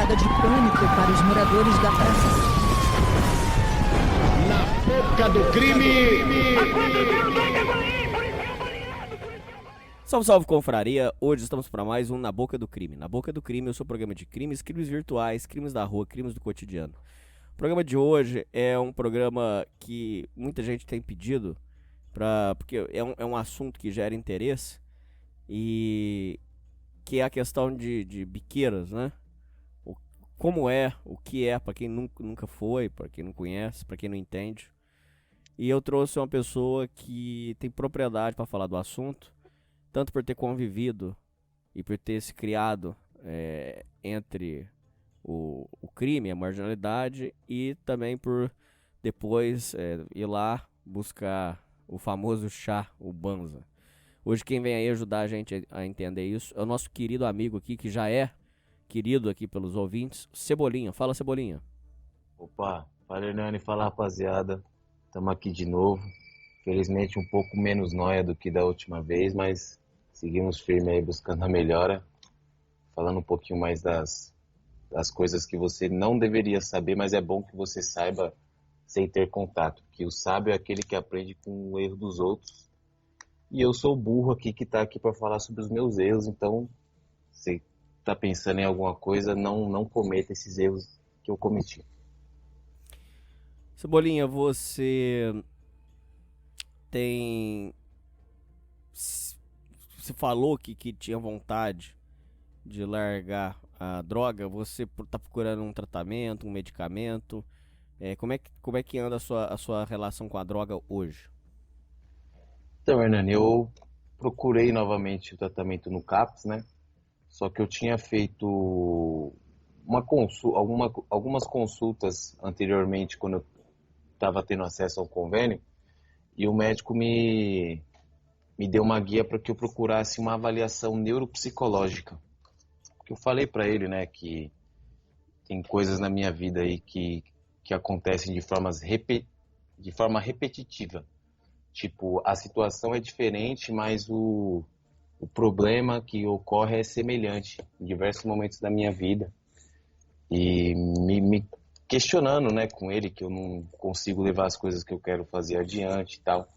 chamada de pânico para os moradores da praça. Na boca do crime! Salve, salve, confraria! Hoje estamos para mais um Na Boca do Crime. Na Boca do Crime, eu sou o programa de crimes, crimes virtuais, crimes da rua, crimes do cotidiano. O programa de hoje é um programa que muita gente tem pedido, porque é um assunto que gera interesse, e que é a questão de biqueiras, né? Como é, o que é, para quem nunca foi, para quem não conhece, para quem não entende. E eu trouxe uma pessoa que tem propriedade para falar do assunto, tanto por ter convivido e por ter se criado entre o crime, a marginalidade, e também por depois ir lá buscar o famoso chá, o Banza. Hoje quem vem aí ajudar a gente a entender isso é o nosso querido amigo aqui, que já é querido aqui pelos ouvintes, Cebolinha. Fala, Cebolinha. Opa, fala Hernani, fala rapaziada, estamos aqui de novo. Felizmente um pouco menos nóia do que da última vez, mas seguimos firme aí buscando a melhora. Falando um pouquinho mais das coisas que você não deveria saber, mas é bom que você saiba sem ter contato. Que o sábio é aquele que aprende com o erro dos outros. E eu sou o burro aqui que está aqui para falar sobre os meus erros, então se está pensando em alguma coisa, não cometa esses erros que eu cometi. Cebolinha, você tem... Você falou que tinha vontade de largar a droga. Você está procurando um tratamento, um medicamento? Como é que anda a sua relação com a droga hoje? Então, Hernani, eu procurei novamente o tratamento no CAPS, né? Só que eu tinha feito algumas consultas anteriormente, quando eu estava tendo acesso ao convênio, e o médico me deu uma guia para que eu procurasse uma avaliação neuropsicológica. Porque eu falei para ele, né, que tem coisas na minha vida aí que acontecem de forma repetitiva. Tipo, a situação é diferente, mas o problema que ocorre é semelhante em diversos momentos da minha vida. E me questionando, né, com ele, que eu não consigo levar as coisas que eu quero fazer adiante e tal.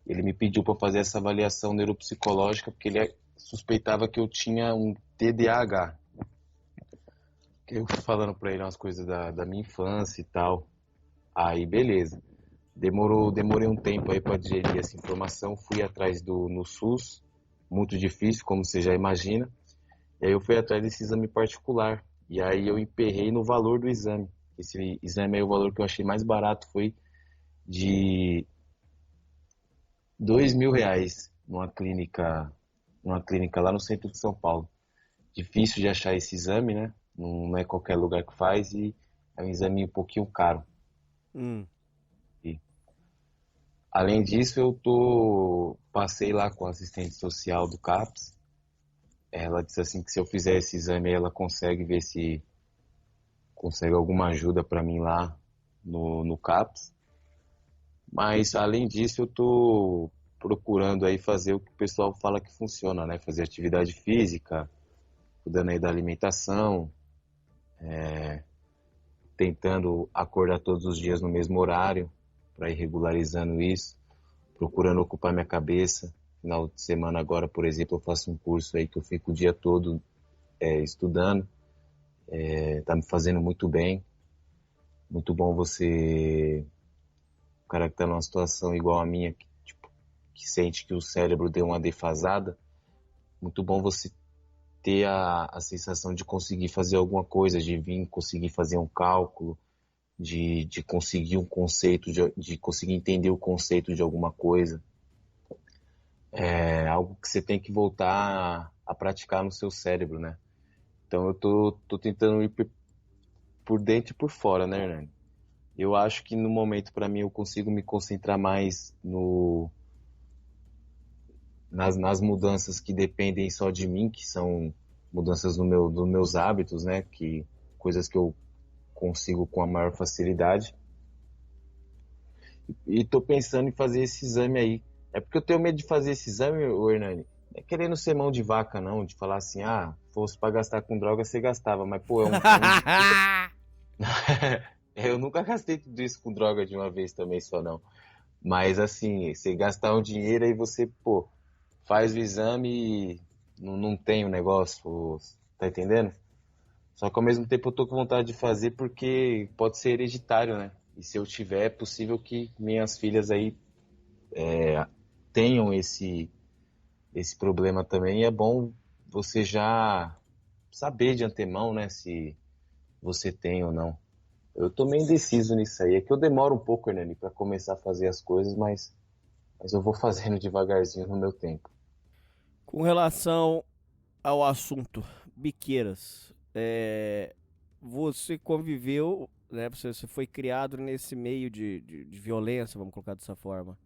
Ele me pediu para fazer essa avaliação neuropsicológica, porque ele suspeitava que eu tinha um TDAH. Eu falando para ele umas coisas da minha infância e tal. Aí, beleza. Demorei um tempo aí para digerir essa informação. Fui atrás no SUS, muito difícil, como você já imagina. E aí eu fui atrás desse exame particular. E aí eu emperrei no valor do exame. Esse exame aí, o valor que eu achei mais barato foi de R$ 2.000 numa clínica lá no centro de São Paulo. Difícil de achar esse exame, né? Não é qualquer lugar que faz, e é um exame um pouquinho caro. E, além disso, passei lá com a assistente social do CAPS. Ela disse assim que se eu fizer esse exame, ela consegue ver se consegue alguma ajuda para mim lá no CAPS. Mas, além disso, eu tô procurando aí fazer o que o pessoal fala que funciona, né? Fazer atividade física, cuidando aí da alimentação, tentando acordar todos os dias no mesmo horário, para ir regularizando isso, procurando ocupar minha cabeça. Final de semana agora, por exemplo, eu faço um curso aí que eu fico o dia todo estudando, tá me fazendo muito bem. Muito bom você... O cara que tá numa situação igual a minha, que sente que o cérebro deu uma defasada, muito bom você ter a sensação de conseguir fazer alguma coisa, de conseguir fazer um cálculo, de conseguir um conceito, de conseguir entender o conceito de alguma coisa. É algo que você tem que voltar a praticar no seu cérebro, né? Então eu tô tentando ir por dentro e por fora, né, Hernani? Eu acho que no momento, para mim, eu consigo me concentrar mais nas mudanças que dependem só de mim, que são mudanças dos meus hábitos, né? Coisas que eu consigo com a maior facilidade. E tô pensando em fazer esse exame aí. É porque eu tenho medo de fazer esse exame, Hernani, é querendo ser mão de vaca, não, de falar assim, fosse pra gastar com droga, você gastava, mas, pô, eu nunca gastei tudo isso com droga de uma vez também, só não. Mas, assim, você gastar um dinheiro aí você, pô, faz o exame e não tem o negócio, tá entendendo? Só que ao mesmo tempo eu tô com vontade de fazer porque pode ser hereditário, né? E se eu tiver, é possível que minhas filhas aí tenham esse problema também. E é bom você já saber de antemão, né, se você tem ou não. Eu tô meio indeciso nisso aí. É que eu demoro um pouco, Hernani, pra começar a fazer as coisas, mas eu vou fazendo devagarzinho no meu tempo. Com relação ao assunto biqueiras, você conviveu, né? Você foi criado nesse meio de violência, vamos colocar dessa forma.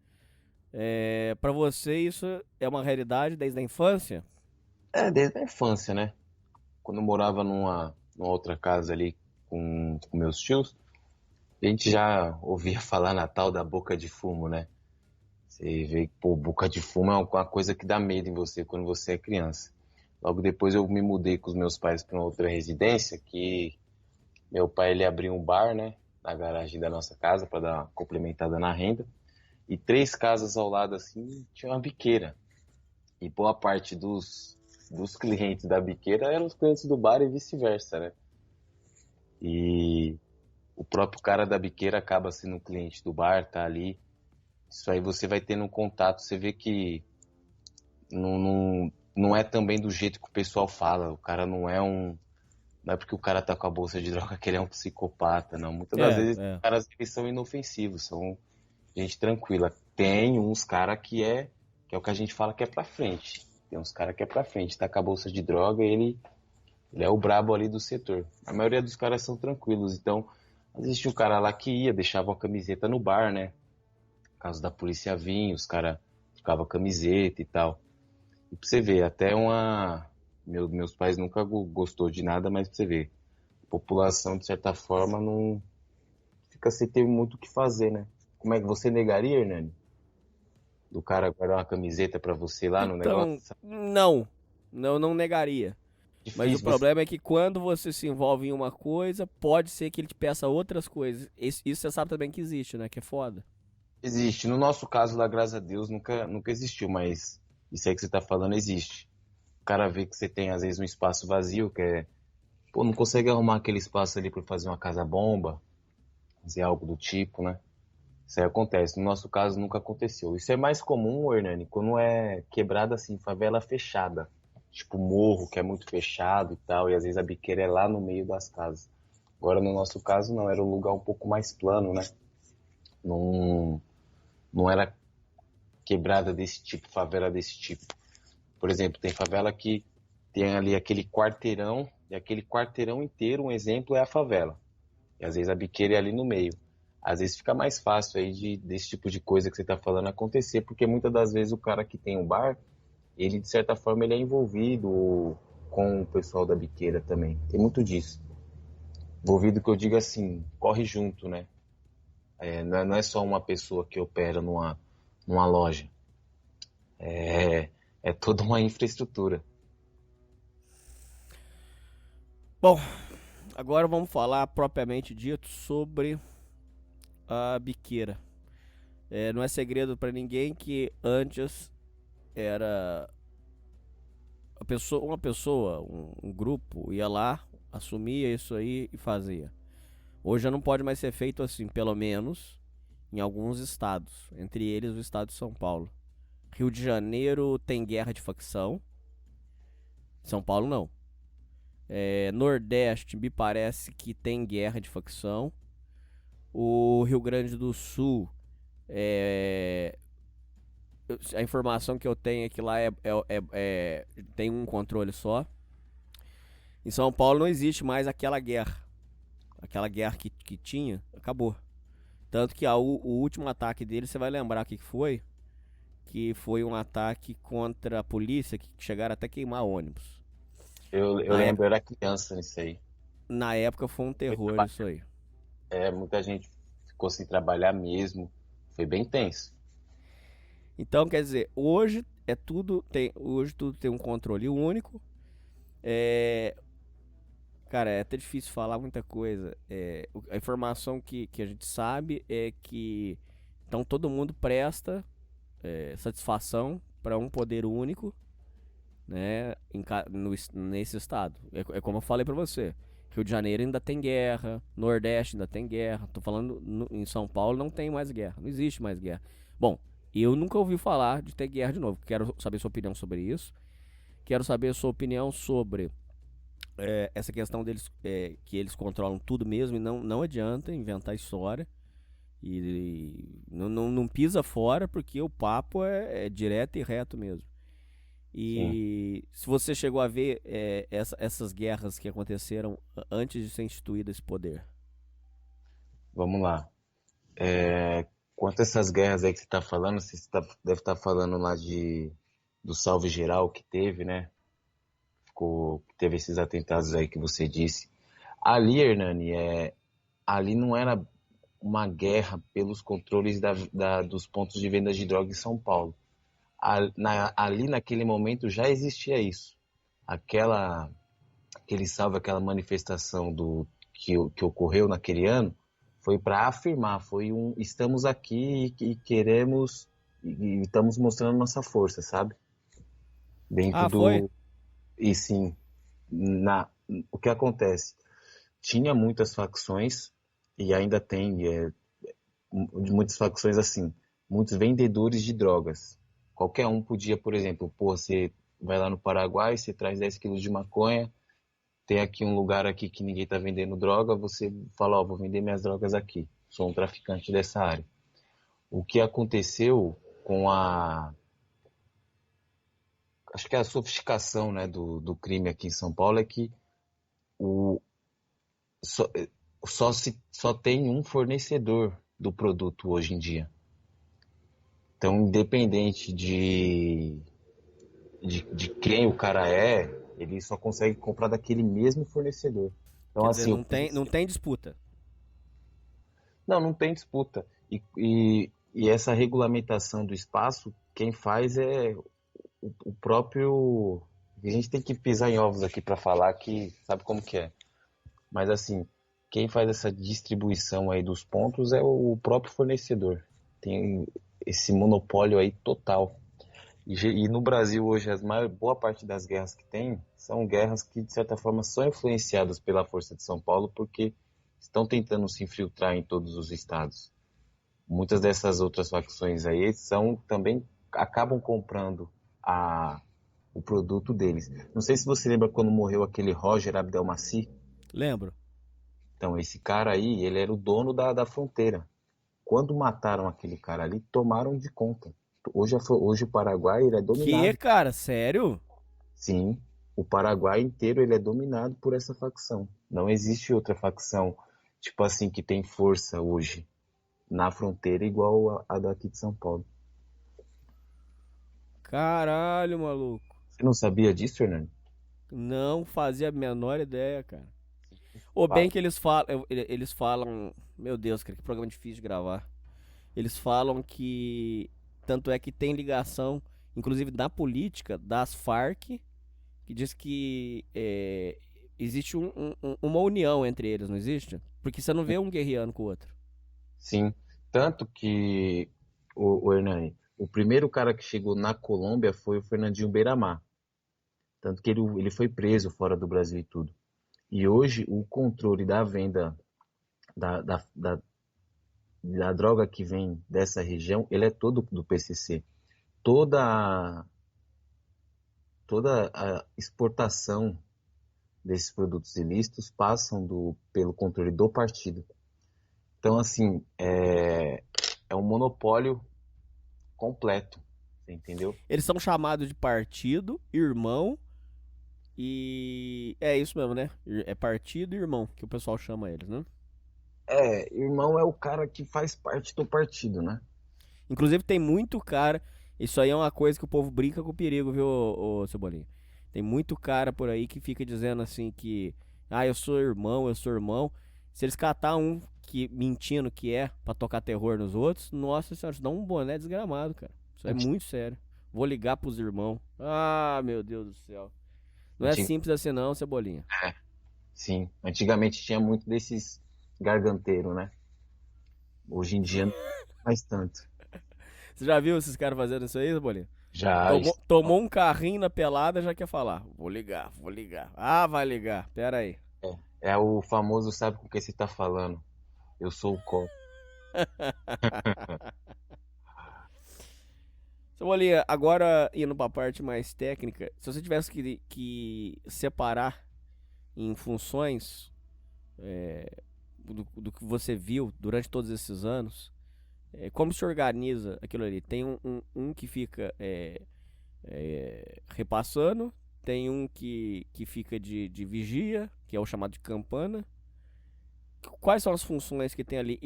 Para você isso é uma realidade desde a infância? Desde a infância, né? Quando eu morava numa outra casa ali com meus tios, a gente já ouvia falar na tal da boca de fumo, né? Você vê que, pô, boca de fumo é uma coisa que dá medo em você quando você é criança. Logo depois eu me mudei com os meus pais para outra residência, que meu pai ele abriu um bar, né, na garagem da nossa casa para dar uma complementada na renda. E 3 casas ao lado assim tinha uma biqueira. E boa parte dos clientes da biqueira eram os clientes do bar e vice-versa, né? E o próprio cara da biqueira acaba sendo um cliente do bar, tá ali. Isso aí você vai tendo um contato, você vê que não é também do jeito que o pessoal fala. O cara não é um. Não é porque o cara tá com a bolsa de droga que ele é um psicopata, não. Muitas das vezes os caras eles são inofensivos, são gente tranquila. Tem uns caras que é o que a gente fala que é pra frente. Tem uns caras que é pra frente, tá com a bolsa de droga e ele é o brabo ali do setor. A maioria dos caras são tranquilos, então existe um cara lá que ia, deixava a camiseta no bar, né? Caso da polícia vir, os caras trocavam a camiseta e tal. E pra você ver, até meus pais nunca gostou de nada, mas pra você ver, a população, de certa forma, não fica sem ter muito o que fazer, né? Como é que você negaria, Hernani? Do cara guardar uma camiseta pra você lá no Então, negócio? não negaria. Mas o Difícil, problema é que quando você se envolve em uma coisa, pode ser que ele te peça outras coisas. Isso você sabe também que existe, né? Que é foda. existe. No nosso caso lá, graças a Deus, nunca existiu, mas isso aí que você tá falando existe. O cara vê que você tem, às vezes, um espaço vazio, pô, não consegue arrumar aquele espaço ali pra fazer uma casa-bomba, fazer algo do tipo, né? Isso aí acontece. No nosso caso, nunca aconteceu. Isso é mais comum, Hernani, quando é quebrada assim, favela fechada. Tipo morro, que é muito fechado e tal, e às vezes a biqueira é lá no meio das casas. Agora, no nosso caso, não, era um lugar um pouco mais plano, né? Não, não era quebrada desse tipo, favela desse tipo. Por exemplo, tem favela que tem ali aquele quarteirão, e aquele quarteirão inteiro, um exemplo, é a favela. E às vezes a biqueira é ali no meio. Às vezes fica mais fácil aí desse tipo de coisa que você está falando acontecer, porque muitas das vezes o cara que tem um bar, ele de certa forma ele é envolvido com o pessoal da biqueira também. Tem muito disso. Envolvido que eu digo assim, corre junto, né? Não é só uma pessoa que opera numa loja. É toda uma infraestrutura. Bom, agora vamos falar propriamente dito sobre a biqueira. Não é segredo pra ninguém que antes era uma pessoa, um grupo ia lá, assumia isso aí e fazia. Hoje já não pode mais ser feito assim, pelo menos em alguns estados, entre eles o estado de São Paulo. Rio de Janeiro tem guerra de facção, São Paulo não. Nordeste me parece que tem guerra de facção. O Rio Grande do Sul, a informação que eu tenho é que lá tem um controle só. Em São Paulo não existe mais aquela guerra. Aquela guerra que tinha, acabou. Tanto que o último ataque dele, você vai lembrar o que foi? Que foi um ataque contra a polícia, que chegaram até a queimar ônibus. Eu lembro, eu era criança nisso aí. Na época foi um terror isso aí. Muita gente ficou sem trabalhar mesmo. Foi bem tenso. Então, quer dizer, hoje hoje tudo tem um controle único. É, cara, é até difícil falar muita coisa. A informação que a gente sabe é que então todo mundo presta satisfação para um poder único, né, nesse estado. É como eu falei para você. Rio de Janeiro ainda tem guerra, Nordeste ainda tem guerra. Tô falando em São Paulo não tem mais guerra, não existe mais guerra. Bom, eu nunca ouvi falar de ter guerra de novo. Quero saber sua opinião sobre isso. Quero saber sua opinião sobre essa questão deles, que eles controlam tudo mesmo e não adianta inventar história. E não pisa fora porque o papo é direto e reto mesmo. Sim, E se você chegou a ver essas guerras que aconteceram antes de ser instituído esse poder. vamos lá. Quanto a essas guerras aí que você está falando, deve estar falando lá do salve geral que teve, né? Teve esses atentados aí que você disse. Ali, Hernani, ali não era uma guerra pelos controles dos pontos de venda de droga em São Paulo. Ali naquele momento já existia isso. Aquele salve, aquela manifestação que ocorreu naquele ano, foi para afirmar, estamos aqui e queremos, e estamos mostrando nossa força, sabe? Dentro Ah, foi? E sim, o que acontece? Tinha muitas facções, e ainda tem, muitas facções assim, muitos vendedores de drogas. Qualquer um podia, por exemplo, você vai lá no Paraguai, você traz 10 quilos de maconha, tem aqui um lugar aqui que ninguém está vendendo droga, você fala, vou vender minhas drogas aqui, sou um traficante dessa área. O que aconteceu com acho que a sofisticação, né, do crime aqui em São Paulo é que o, só, só tem um fornecedor do produto hoje em dia. Então, independente de quem o cara ele só consegue comprar daquele mesmo fornecedor. Então, Quer dizer, assim, não tem disputa. não tem disputa. E essa regulamentação do espaço, quem faz é o próprio. A gente tem que pisar em ovos aqui para falar que sabe como que é. Mas assim, quem faz essa distribuição aí dos pontos é o próprio fornecedor. Tem esse monopólio aí total. E no Brasil hoje, boa parte das guerras que tem são guerras que, de certa forma, são influenciadas pela força de São Paulo porque estão tentando se infiltrar em todos os estados. Muitas dessas outras facções aí também acabam comprando o produto deles. Não sei se você lembra quando morreu aquele Roger Abdelmaci. Lembro. Então, esse cara aí, ele era o dono da fronteira. Quando mataram aquele cara ali, tomaram de conta. Hoje o Paraguai ele é Que, dominado. cara? Sério? Sim, o Paraguai inteiro ele é dominado por essa facção. Não existe outra facção, tipo assim, que tem força hoje na fronteira igual a daqui de São Paulo. Caralho, maluco. Você não sabia disso, Fernando? Não fazia a menor ideia, cara. Ou bem Fala. que eles falam, meu Deus, cara, que programa difícil de gravar. Eles falam que tanto é que tem ligação, inclusive da política, das Farc, que diz que existe uma união entre eles, não existe? Porque você não vê um guerreando com o outro. Sim, tanto que o Hernani, o primeiro cara que chegou na Colômbia foi o Fernandinho Beiramar. Tanto que ele foi preso fora do Brasil e tudo. E hoje o controle da venda da, da, da, da droga que vem dessa região, ele é todo do PCC. Toda toda a exportação desses produtos ilícitos passam pelo controle do partido. Então, assim, é um monopólio completo, você entendeu? Eles são chamados de partido, irmão e é isso mesmo, né? É partido e irmão que o pessoal chama eles, né? Irmão é o cara que faz parte do partido, né? Inclusive tem muito cara. Isso aí é uma coisa que o povo brinca com o perigo, viu, ô Cebolinha? Tem muito cara por aí que fica dizendo assim que. Ah, eu sou irmão, eu sou irmão. Se eles catar um que mentindo que pra tocar terror nos outros, nossa senhora, isso dá um boné desgramado, cara. Isso é muito sério. Vou ligar pros irmãos. Ah, meu Deus do céu. Não é Antig- simples assim não, Cebolinha. Sim, antigamente tinha muito desses garganteiros, né? Hoje em dia não faz tanto. Você já viu esses caras fazendo isso aí, Cebolinha? Já, Tomou um carrinho na pelada, já quer falar. Vou ligar, vou ligar. Ah, vai ligar. Pera aí. é o famoso sabe com o que você tá falando. Eu sou o copo. Cebolinha, agora indo pra parte mais técnica, se você tivesse que separar em funções do que você viu durante todos esses anos, como se organiza aquilo ali? Tem um que fica repassando, tem um que fica de vigia, que é o chamado de campana. Quais são as funções que tem ali?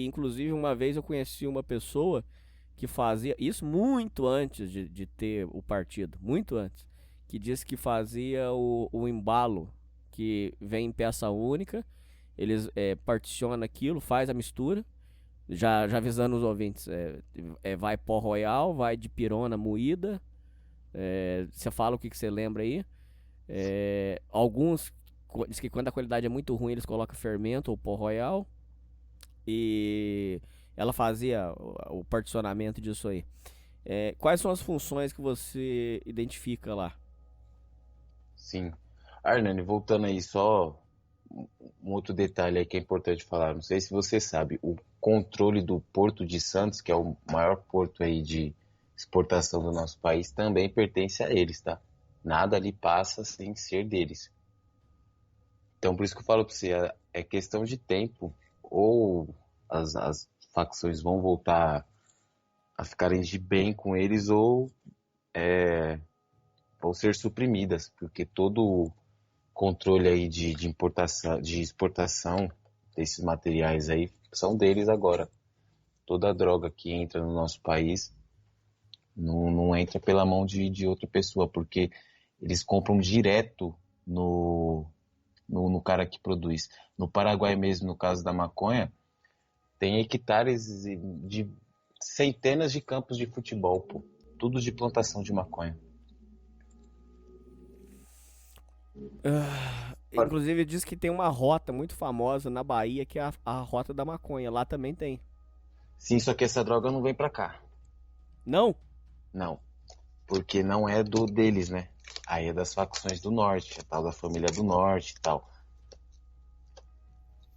Inclusive, uma vez eu conheci uma pessoa que fazia isso muito antes de ter o partido, muito antes, que disse que fazia o embalo, que vem em peça única, eles particionam aquilo, faz a mistura, já avisando os ouvintes, vai pó royal, vai de pirona moída, você fala o que você lembra aí. Alguns diz que quando a qualidade é muito ruim eles colocam fermento ou pó royal. E ela fazia o particionamento disso aí. Quais são as funções que você identifica lá? Sim. Arnane, voltando aí só um outro detalhe aí que é importante falar. Não sei se você sabe, o controle do Porto de Santos, que é o maior porto aí de exportação do nosso país, também pertence a eles, tá? Nada ali passa sem ser deles. Então, por isso que eu falo para você, é questão de tempo, ou as facções vão voltar a ficarem de bem com eles, ou vão ser suprimidas, porque todo o controle aí de importação, de exportação desses materiais aí são deles agora. Toda a droga que entra no nosso país não entra pela mão de outra pessoa, porque eles compram direto no cara que produz. No Paraguai mesmo, no caso da maconha, tem hectares de centenas de campos de futebol, pô. Tudo de plantação de maconha. Inclusive diz que tem uma rota muito famosa na Bahia que é a rota da maconha. Lá também tem. Sim, só que essa droga não vem pra cá. Não? Não. Porque não é do deles, né? Aí é das facções do norte, a tal da família do norte e tal.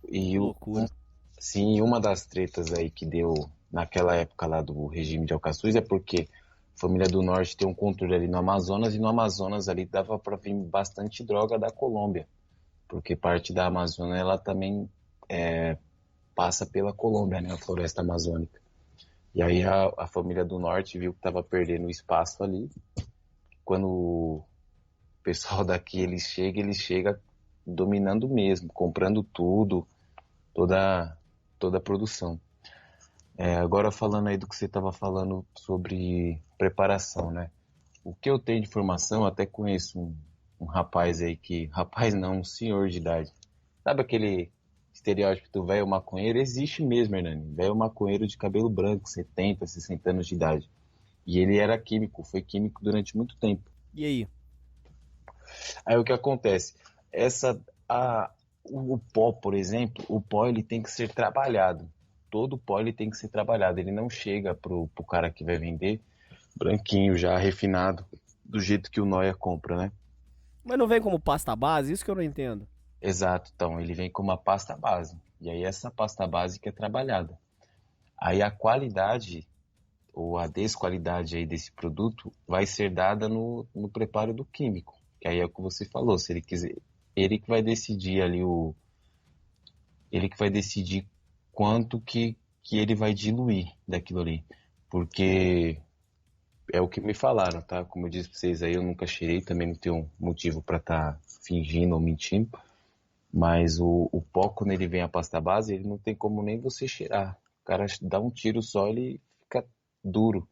Que E loucura. sim, uma das tretas aí que deu naquela época lá do regime de Alcaçuz é porque a família do norte tem um controle ali no Amazonas, e no Amazonas ali dava para vir bastante droga da Colômbia, porque parte da Amazônia ela também passa pela Colômbia, né, a floresta amazônica. E aí a família do norte viu que estava perdendo espaço ali. Quando o pessoal daqui eles chegam dominando mesmo, comprando tudo, toda a produção. Agora falando aí do que você estava falando sobre preparação, né? O que eu tenho de informação, eu até conheço um rapaz aí rapaz não, um senhor de idade. Sabe aquele estereótipo do velho maconheiro? Existe mesmo, Hernani. Velho maconheiro de cabelo branco, 70, 60 anos de idade. E ele era químico, foi químico durante muito tempo. E aí? Aí o que acontece? Essa, o pó, por exemplo, o pó ele tem que ser trabalhado. Todo pó ele tem que ser trabalhado. Ele não chega pro cara que vai vender branquinho, já refinado, do jeito que o Noia compra, né? Mas não vem como pasta base? Isso que eu não entendo. Exato, então ele vem com uma pasta base. E aí essa pasta base que é trabalhada. Aí a qualidade ou a desqualidade aí desse produto vai ser dada no preparo do químico. Que aí é o que você falou, se ele quiser, ele que vai decidir ali ele que vai decidir quanto que ele vai diluir daquilo ali. Porque é o que me falaram, tá? Como eu disse pra vocês aí, eu nunca cheirei, também não tenho motivo pra estar fingindo ou mentindo. Mas o pó, quando ele vem a pasta base, ele não tem como nem você cheirar. O cara dá um tiro só, ele fica duro.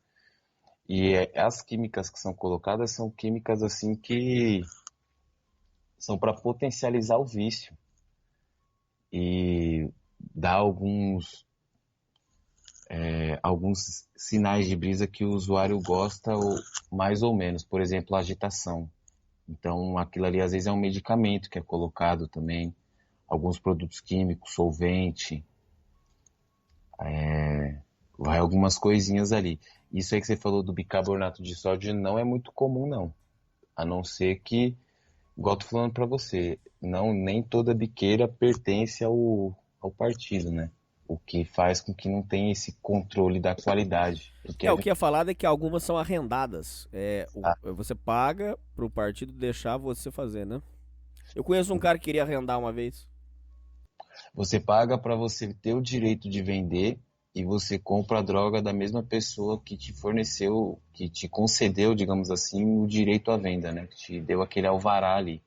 E as químicas que são colocadas são químicas assim que são para potencializar o vício e dar alguns alguns sinais de brisa que o usuário gosta, ou mais ou menos. Por exemplo, a agitação. Então, aquilo ali às vezes é um medicamento que é colocado também. Alguns produtos químicos, solvente, vai algumas coisinhas ali. Isso aí que você falou do bicarbonato de sódio não é muito comum, não. A não ser que, igual eu tô falando pra você, nem toda biqueira pertence ao partido, né? O que faz com que não tenha esse controle da qualidade. Porque O que é falado é que algumas são arrendadas. Você paga pro partido deixar você fazer, né? Eu conheço um cara que queria arrendar uma vez. você paga para você ter o direito de vender e você compra a droga da mesma pessoa que te forneceu, que te concedeu, digamos assim, o direito à venda, né? Que te deu aquele alvará ali.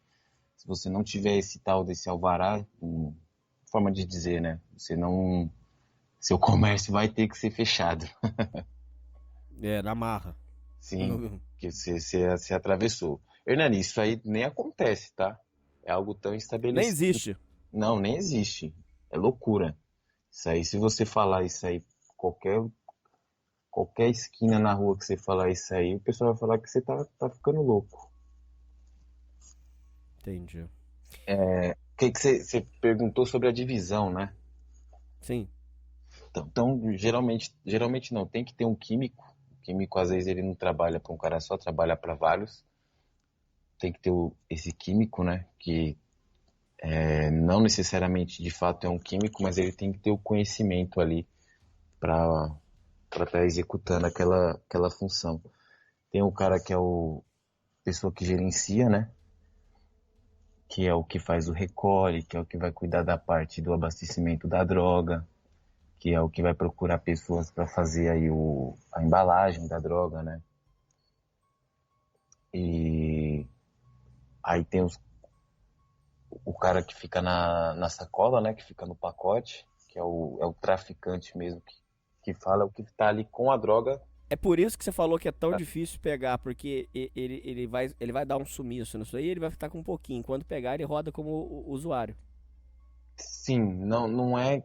Se você não tiver esse tal desse alvará, forma de dizer, né? Seu comércio vai ter que ser fechado. Na marra. Sim, que você atravessou. Hernani, isso aí nem acontece, tá? É algo tão estabelecido. Nem existe. Não, nem existe. É loucura. Isso aí, se você falar isso aí, qualquer esquina na rua que você falar isso aí, o pessoal vai falar que você tá ficando louco. Entendi. O que você perguntou sobre a divisão, né? Sim. Então, geralmente não, tem que ter um químico. O químico, às vezes, ele não trabalha para um cara só, trabalha para vários. Tem que ter esse químico, né? Que não necessariamente, de fato, é um químico, mas ele tem que ter o conhecimento ali para estar executando aquela função. Tem o cara que é a pessoa que gerencia, né? Que é o que faz o recolhe, que é o que vai cuidar da parte do abastecimento da droga, que é o que vai procurar pessoas para fazer aí a embalagem da droga, né? E aí tem o cara que fica na sacola, né? Que fica no pacote, que é o traficante mesmo que fala, o que está ali com a droga. É por isso que você falou que é tão difícil pegar, porque ele vai dar um sumiço nisso aí e ele vai ficar com um pouquinho. Quando pegar, ele roda como usuário. Sim, não é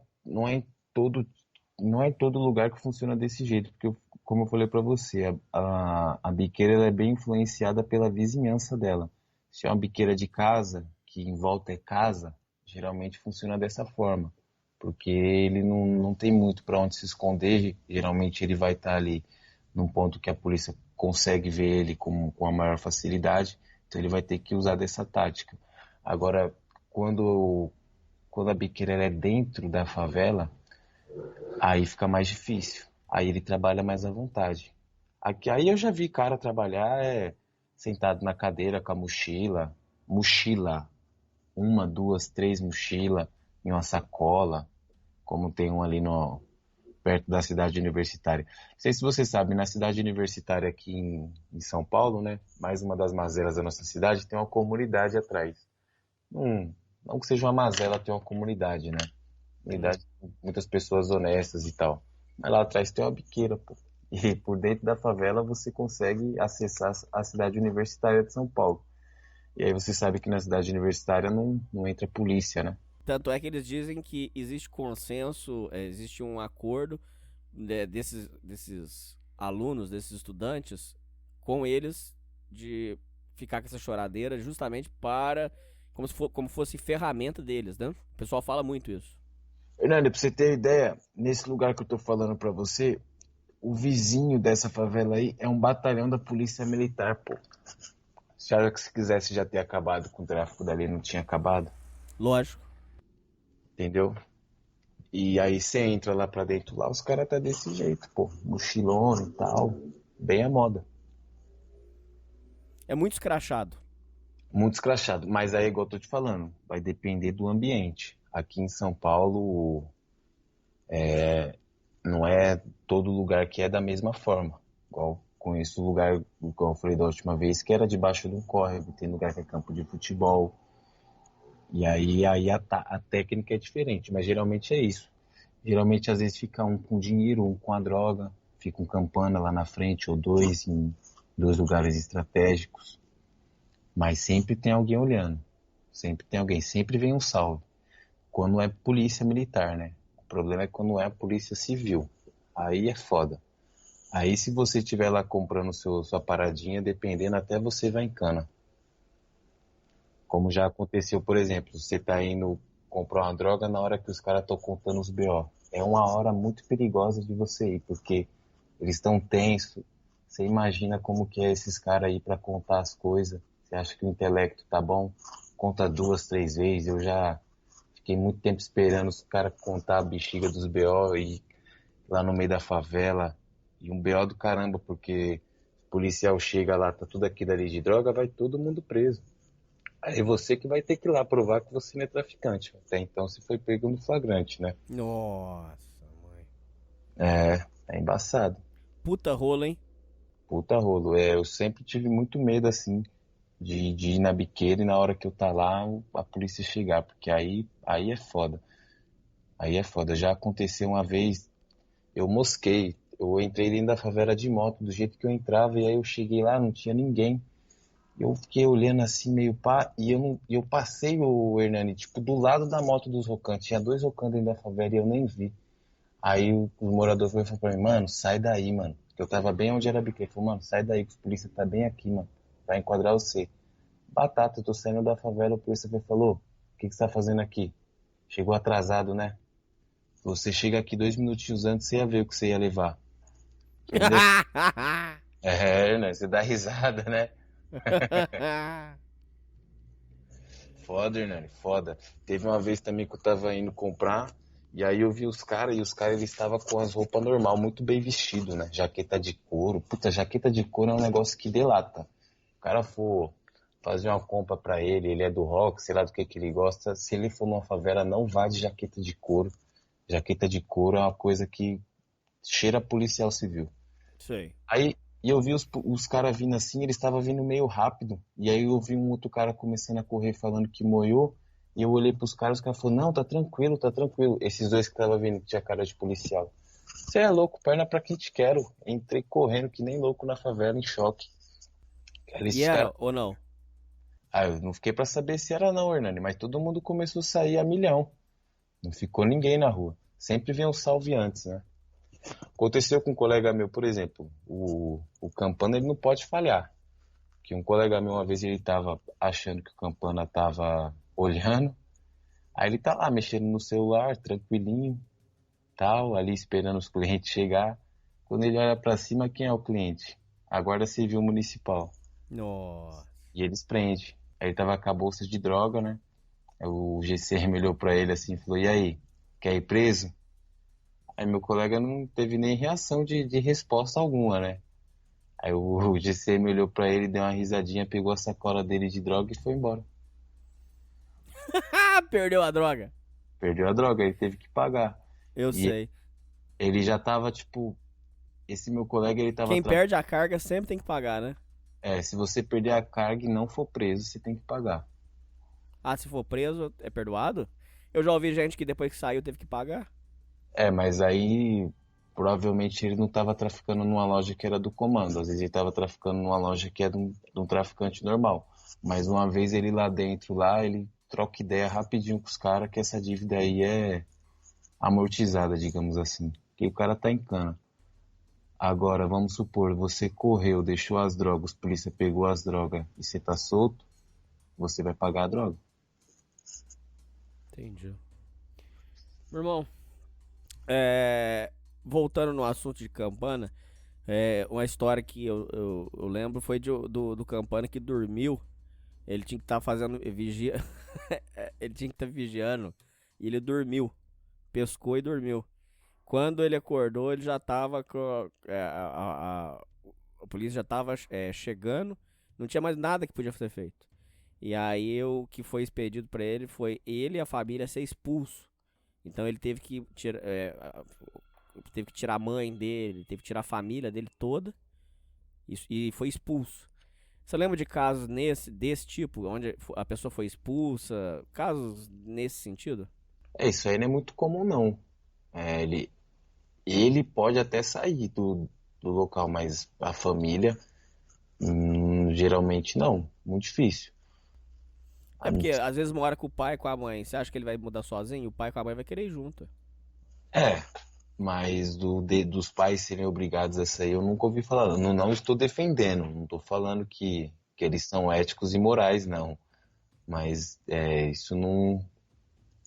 em todo lugar que funciona desse jeito, porque como eu falei para você, a biqueira ela é bem influenciada pela vizinhança dela. Se é uma biqueira de casa, que em volta é casa, geralmente funciona dessa forma, porque ele não tem muito para onde se esconder, geralmente ele vai estar ali num ponto que a polícia consegue ver ele com a maior facilidade, então ele vai ter que usar dessa tática. Agora, quando a biqueira é dentro da favela, aí fica mais difícil. Aí ele trabalha mais à vontade. Aí eu já vi cara trabalhar sentado na cadeira com a mochila, uma, duas, três mochilas em uma sacola, como tem um ali perto da cidade universitária. Não sei se você sabe, na cidade universitária aqui em São Paulo, né, mais uma das mazelas da nossa cidade, tem uma comunidade atrás. Não que seja uma mazela ter uma comunidade, né? Comunidade com muitas pessoas honestas e tal. Mas lá atrás tem uma biqueira, pô. E por dentro da favela você consegue acessar a cidade universitária de São Paulo. E aí você sabe que na cidade universitária não entra polícia, né? Tanto é que eles dizem que existe consenso, existe um acordo desses alunos, desses estudantes, com eles de ficar com essa choradeira justamente como fosse ferramenta deles, né? O pessoal fala muito isso. Hernani, pra você ter ideia, nesse lugar que eu tô falando pra você, o vizinho dessa favela aí é um batalhão da polícia militar, pô. Se acha que se quisesse já ter acabado com o tráfico dali, não tinha acabado? Lógico. Entendeu? E aí você entra lá pra dentro, lá os caras tá desse jeito, pô. Mochilona e tal. Bem a moda. É muito escrachado. Muito escrachado. Mas aí, igual eu tô te falando, vai depender do ambiente. Aqui em São Paulo, não é todo lugar que é da mesma forma. Igual conheço lugar, como eu falei da última vez, que era debaixo de um córrego. Tem lugar que é campo de futebol. E aí a técnica é diferente, mas geralmente é isso. Geralmente, às vezes, fica um com dinheiro, um com a droga, fica um campana lá na frente, ou dois em dois lugares estratégicos. Mas sempre tem alguém olhando. Sempre tem alguém, sempre vem um salve. Quando é polícia militar, né? O problema é quando é a polícia civil. aí é foda. Aí se você estiver lá comprando sua paradinha, dependendo, até você vai em cana. Como já aconteceu, por exemplo, você tá indo comprar uma droga na hora que os caras estão contando os BO. É uma hora muito perigosa de você ir, porque eles estão tensos. Você imagina como que é esses caras aí pra contar as coisas. Você acha que o intelecto tá bom? Conta 2, 3 vezes. Eu já fiquei muito tempo esperando os caras contar a bexiga dos BO e lá no meio da favela. E um BO do caramba, porque o policial chega lá, tá tudo aqui dali de droga, vai todo mundo preso. Aí você que vai ter que ir lá provar que você não é traficante. Até então você foi pego no flagrante, né? Nossa, mãe. É embaçado. Puta rola, hein? Puta rolo. Eu sempre tive muito medo, assim, de ir na biqueira e na hora que eu tá lá, a polícia chegar. Porque aí é foda. Aí é foda. Já aconteceu uma vez, eu mosquei. Eu entrei dentro da favela de moto, do jeito que eu entrava, e aí eu cheguei lá, não tinha ninguém. Eu fiquei olhando assim, meio pá, e eu passei o Hernani, tipo, do lado da moto dos rocantes. Tinha 2 rocantes dentro da favela e eu nem vi. Aí o morador foi e falou pra mim, mano, sai daí, mano. Porque eu tava bem onde era a biqueira. Ele falou, mano, sai daí, que a polícia tá bem aqui, mano. Vai enquadrar você. Batata, eu tô saindo da favela, o polícia falou, o que você tá fazendo aqui? Chegou atrasado, né? Você chega aqui 2 minutinhos antes, você ia ver o que você ia levar. Entendeu? Né? Você dá risada, né? Foda, Hernani, foda. Teve uma vez também que eu tava indo comprar, e aí eu vi os caras, e os caras eles estavam com as roupas normal, muito bem vestido, né? Jaqueta de couro. Puta, jaqueta de couro é um negócio que delata. O cara for fazer uma compra pra ele é do rock, sei lá do que ele gosta, se ele for numa favela, não vá de jaqueta de couro. Jaqueta de couro é uma coisa que cheira policial civil. Sei. Aí e eu vi os caras vindo assim, eles estavam vindo meio rápido. E aí eu vi um outro cara começando a correr falando que moiou. E eu olhei pros caras, os caras falaram, não, tá tranquilo, tá tranquilo. Esses 2 que estavam vindo, que tinha cara de policial. Você é louco, perna pra quem te quero. Entrei correndo que nem louco na favela, em choque. E era ou não? Ah, eu não fiquei pra saber se era não, Hernani, mas todo mundo começou a sair a milhão. Não ficou ninguém na rua. Sempre vem um salve antes, né? Aconteceu com um colega meu, por exemplo, o Campana ele não pode falhar. Que um colega meu uma vez ele tava achando que o Campana tava olhando, aí ele tá lá mexendo no celular, tranquilinho, tal, ali esperando os clientes chegar. Quando ele olha pra cima, quem é o cliente? A Guarda Civil Municipal. Nossa. E eles prendem. Aí ele tava com a bolsa de droga, né? Aí o GCM olhou pra ele assim e falou, e aí, quer ir preso? Aí meu colega não teve nem reação de resposta alguma, né? Aí o GCM olhou pra ele, deu uma risadinha, pegou a sacola dele de droga e foi embora. Perdeu a droga. Perdeu a droga, ele teve que pagar. Eu E sei. ele já tava, tipo... Esse meu colega, ele tava... Quem perde a carga sempre tem que pagar, né? se você perder a carga e não for preso, você tem que pagar. Ah, se for preso, é perdoado? Eu já ouvi gente que depois que saiu teve que pagar. Mas aí... Provavelmente ele não tava traficando numa loja que era do comando. Às vezes ele tava traficando numa loja que é de um traficante normal. Mas uma vez ele lá dentro, lá, ele troca ideia rapidinho com os caras que essa dívida aí é amortizada, digamos assim. Que o cara tá em cana. Agora, vamos supor, você correu, deixou as drogas, a polícia pegou as drogas e você tá solto, você vai pagar a droga. Entendi. Meu irmão, voltando no assunto de Campana, uma história que eu lembro foi do Campana que dormiu. Ele tinha que estar fazendo vigia. Ele tinha que estar vigiando. E ele dormiu. Pescou e dormiu. Quando ele acordou, ele já tava com. A polícia já tava chegando. Não tinha mais nada que podia ser feito. E aí o que foi expedido pra ele foi ele e a família ser expulso. Então ele teve que tirar a mãe dele, teve que tirar a família dele toda. E foi expulso. Você lembra de casos desse tipo, onde a pessoa foi expulsa? Casos nesse sentido? Isso aí não é muito comum, não. Ele pode até sair do local, mas a família, geralmente não. Muito difícil. É porque às vezes mora com o pai e com a mãe. Você acha que ele vai mudar sozinho? O pai com a mãe vai querer ir junto. Mas dos pais serem obrigados a sair, eu nunca ouvi falar. Não, não estou defendendo, não estou falando que eles são éticos e morais, não. Mas isso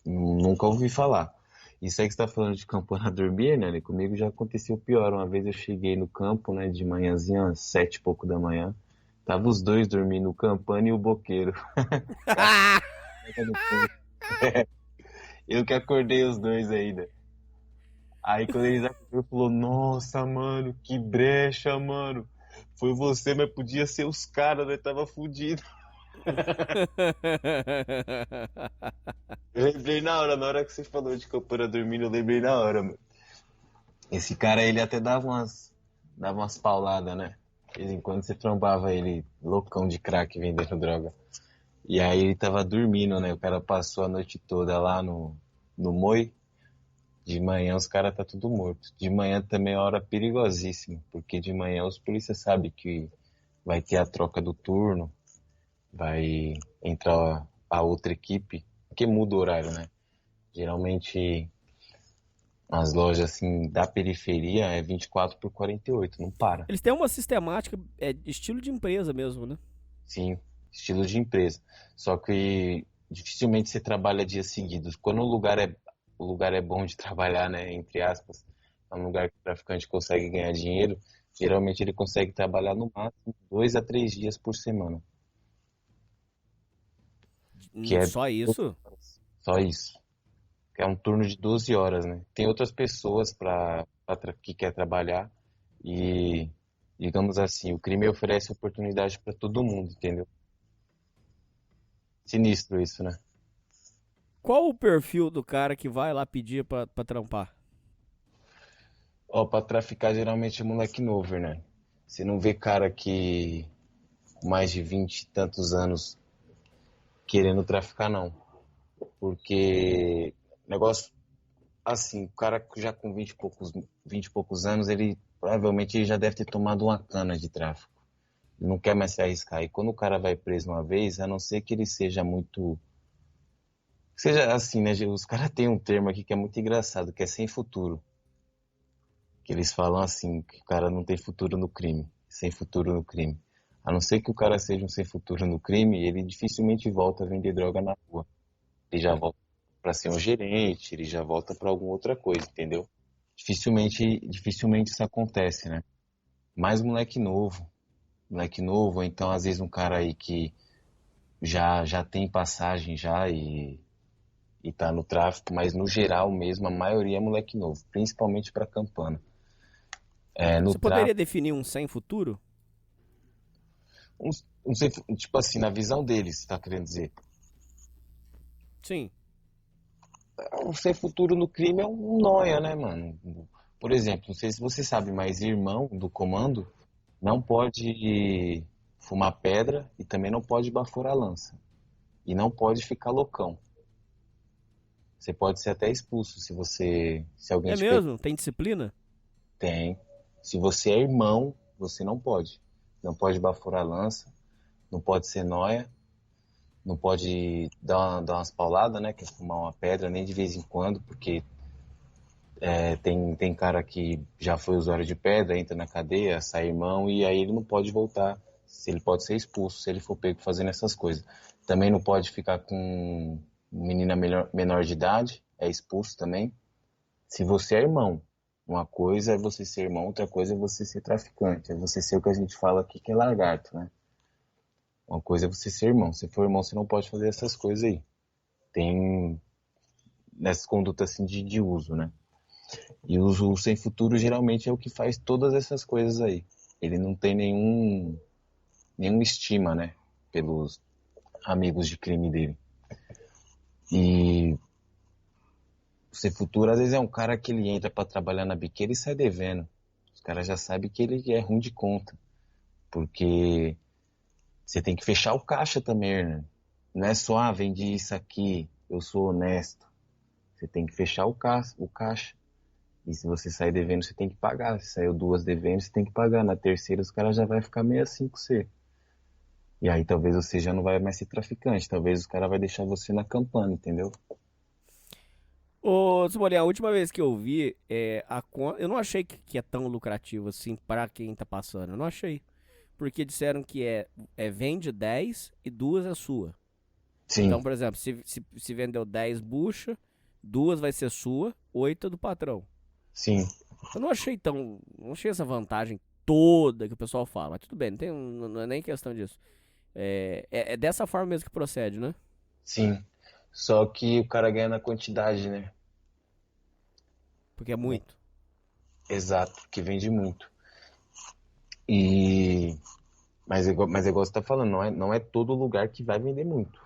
nunca ouvi falar. Isso aí que você está falando de campana dormir, né? Comigo já aconteceu pior. Uma vez eu cheguei no campo, né, de manhãzinha, às 7 e pouco da manhã. Tava os dois dormindo, o campana e o boqueiro. Eu que acordei os dois ainda. Aí quando eles acordaram, falou, nossa, mano, que brecha, mano. Foi você, mas podia ser os caras, né? Tava fudido. Eu lembrei na hora que você falou de campana dormindo, eu lembrei na hora, mano. Esse cara, ele até dava umas pauladas, né? De vez em quando você trombava ele, loucão de crack, vendendo droga. E aí ele tava dormindo, né? O cara passou a noite toda lá no Moi. De manhã os caras tá tudo morto. De manhã também é hora perigosíssima, porque de manhã os polícias sabem que vai ter a troca do turno, vai entrar a outra equipe, porque muda o horário, né? Geralmente as lojas assim da periferia é 24/48, não para. Eles têm uma sistemática, estilo de empresa mesmo, né? Sim, estilo de empresa. Só que dificilmente você trabalha dias seguidos. Quando o lugar é bom de trabalhar, né, entre aspas, é um lugar que o traficante consegue ganhar dinheiro, geralmente ele consegue trabalhar no máximo 2 a 3 dias por semana. Que é Só isso? só isso. Que é um turno de 12 horas, né? Tem outras pessoas que quer trabalhar e, digamos assim, o crime oferece oportunidade para todo mundo, entendeu? Sinistro isso, né? Qual o perfil do cara que vai lá pedir pra trampar? Ó, pra traficar geralmente é moleque novo, né? Você não vê cara que com mais de 20 e tantos anos querendo traficar, não. Porque negócio assim, o cara já com 20 e poucos anos, ele provavelmente já deve ter tomado uma cana de tráfico. Ele não quer mais se arriscar. E quando o cara vai preso uma vez, a não ser que ele seja muito. Seja assim, né? Os caras têm um termo aqui que é muito engraçado, que é sem futuro. Que eles falam assim, que o cara não tem futuro no crime. Sem futuro no crime. A não ser que o cara seja um sem futuro no crime, ele dificilmente volta a vender droga na rua. Ele já volta para ser um gerente, ele já volta para alguma outra coisa, entendeu? Dificilmente isso acontece, né? Mais moleque novo, ou então às vezes um cara aí que já tem passagem já e tá no tráfico, mas no geral mesmo a maioria é moleque novo, principalmente para Campana. No Você poderia tráfico, definir um sem futuro? tipo assim, na visão deles, tá querendo dizer? Sim. Um sem futuro no crime é um nóia, né, mano? Por exemplo, não sei se você sabe, mas irmão do comando não pode fumar pedra e também não pode baforar lança. E não pode ficar loucão. Você pode ser até expulso se alguém É te pegar. mesmo? Tem disciplina? Tem. Se você é irmão, você não pode. Não pode baforar lança, não pode ser nóia, não pode dar umas pauladas, né? Que é fumar uma pedra, nem de vez em quando, porque tem cara que já foi usuário de pedra, entra na cadeia, sai irmão, e aí ele não pode voltar. Ele pode ser expulso se ele for pego fazendo essas coisas. Também não pode ficar com menina menor de idade, é expulso também. Se você é irmão, uma coisa é você ser irmão, outra coisa é você ser traficante, é você ser o que a gente fala aqui que é lagarto, né? Uma coisa é você ser irmão. Se for irmão, você não pode fazer essas coisas aí. Tem nessas condutas assim de uso, né? E o uso sem futuro geralmente é o que faz todas essas coisas aí. Ele não tem nenhum estima, né? Pelos amigos de crime dele. E o sem futuro às vezes é um cara que ele entra para trabalhar na biqueira e sai devendo. Os caras já sabem que ele é ruim de conta. Porque você tem que fechar o caixa também, né? Não é só, vendi isso aqui, eu sou honesto. Você tem que fechar o caixa. E se você sair devendo, você tem que pagar. Se saiu 2 devendo, você tem que pagar. Na terceira, os caras já vai ficar meio assim com você. E aí talvez você já não vai mais ser traficante. Talvez os caras vai deixar você na campana, entendeu? Ô, Cebolinha, a última vez que eu vi, eu não achei que é tão lucrativo assim pra quem tá passando. Eu não achei. Porque disseram que vende 10 e duas é sua. Sim, Então, por exemplo, se vendeu 10 bucha, duas vai ser sua, 8 é do patrão. sim, Eu não achei essa vantagem toda que o pessoal fala. Mas tudo bem, não é nem questão disso. É dessa forma mesmo que procede, né? sim. Só que o cara ganha na quantidade, né? Porque é muito. Exato, que vende muito. E mas é igual você tá falando, não é todo lugar que vai vender muito.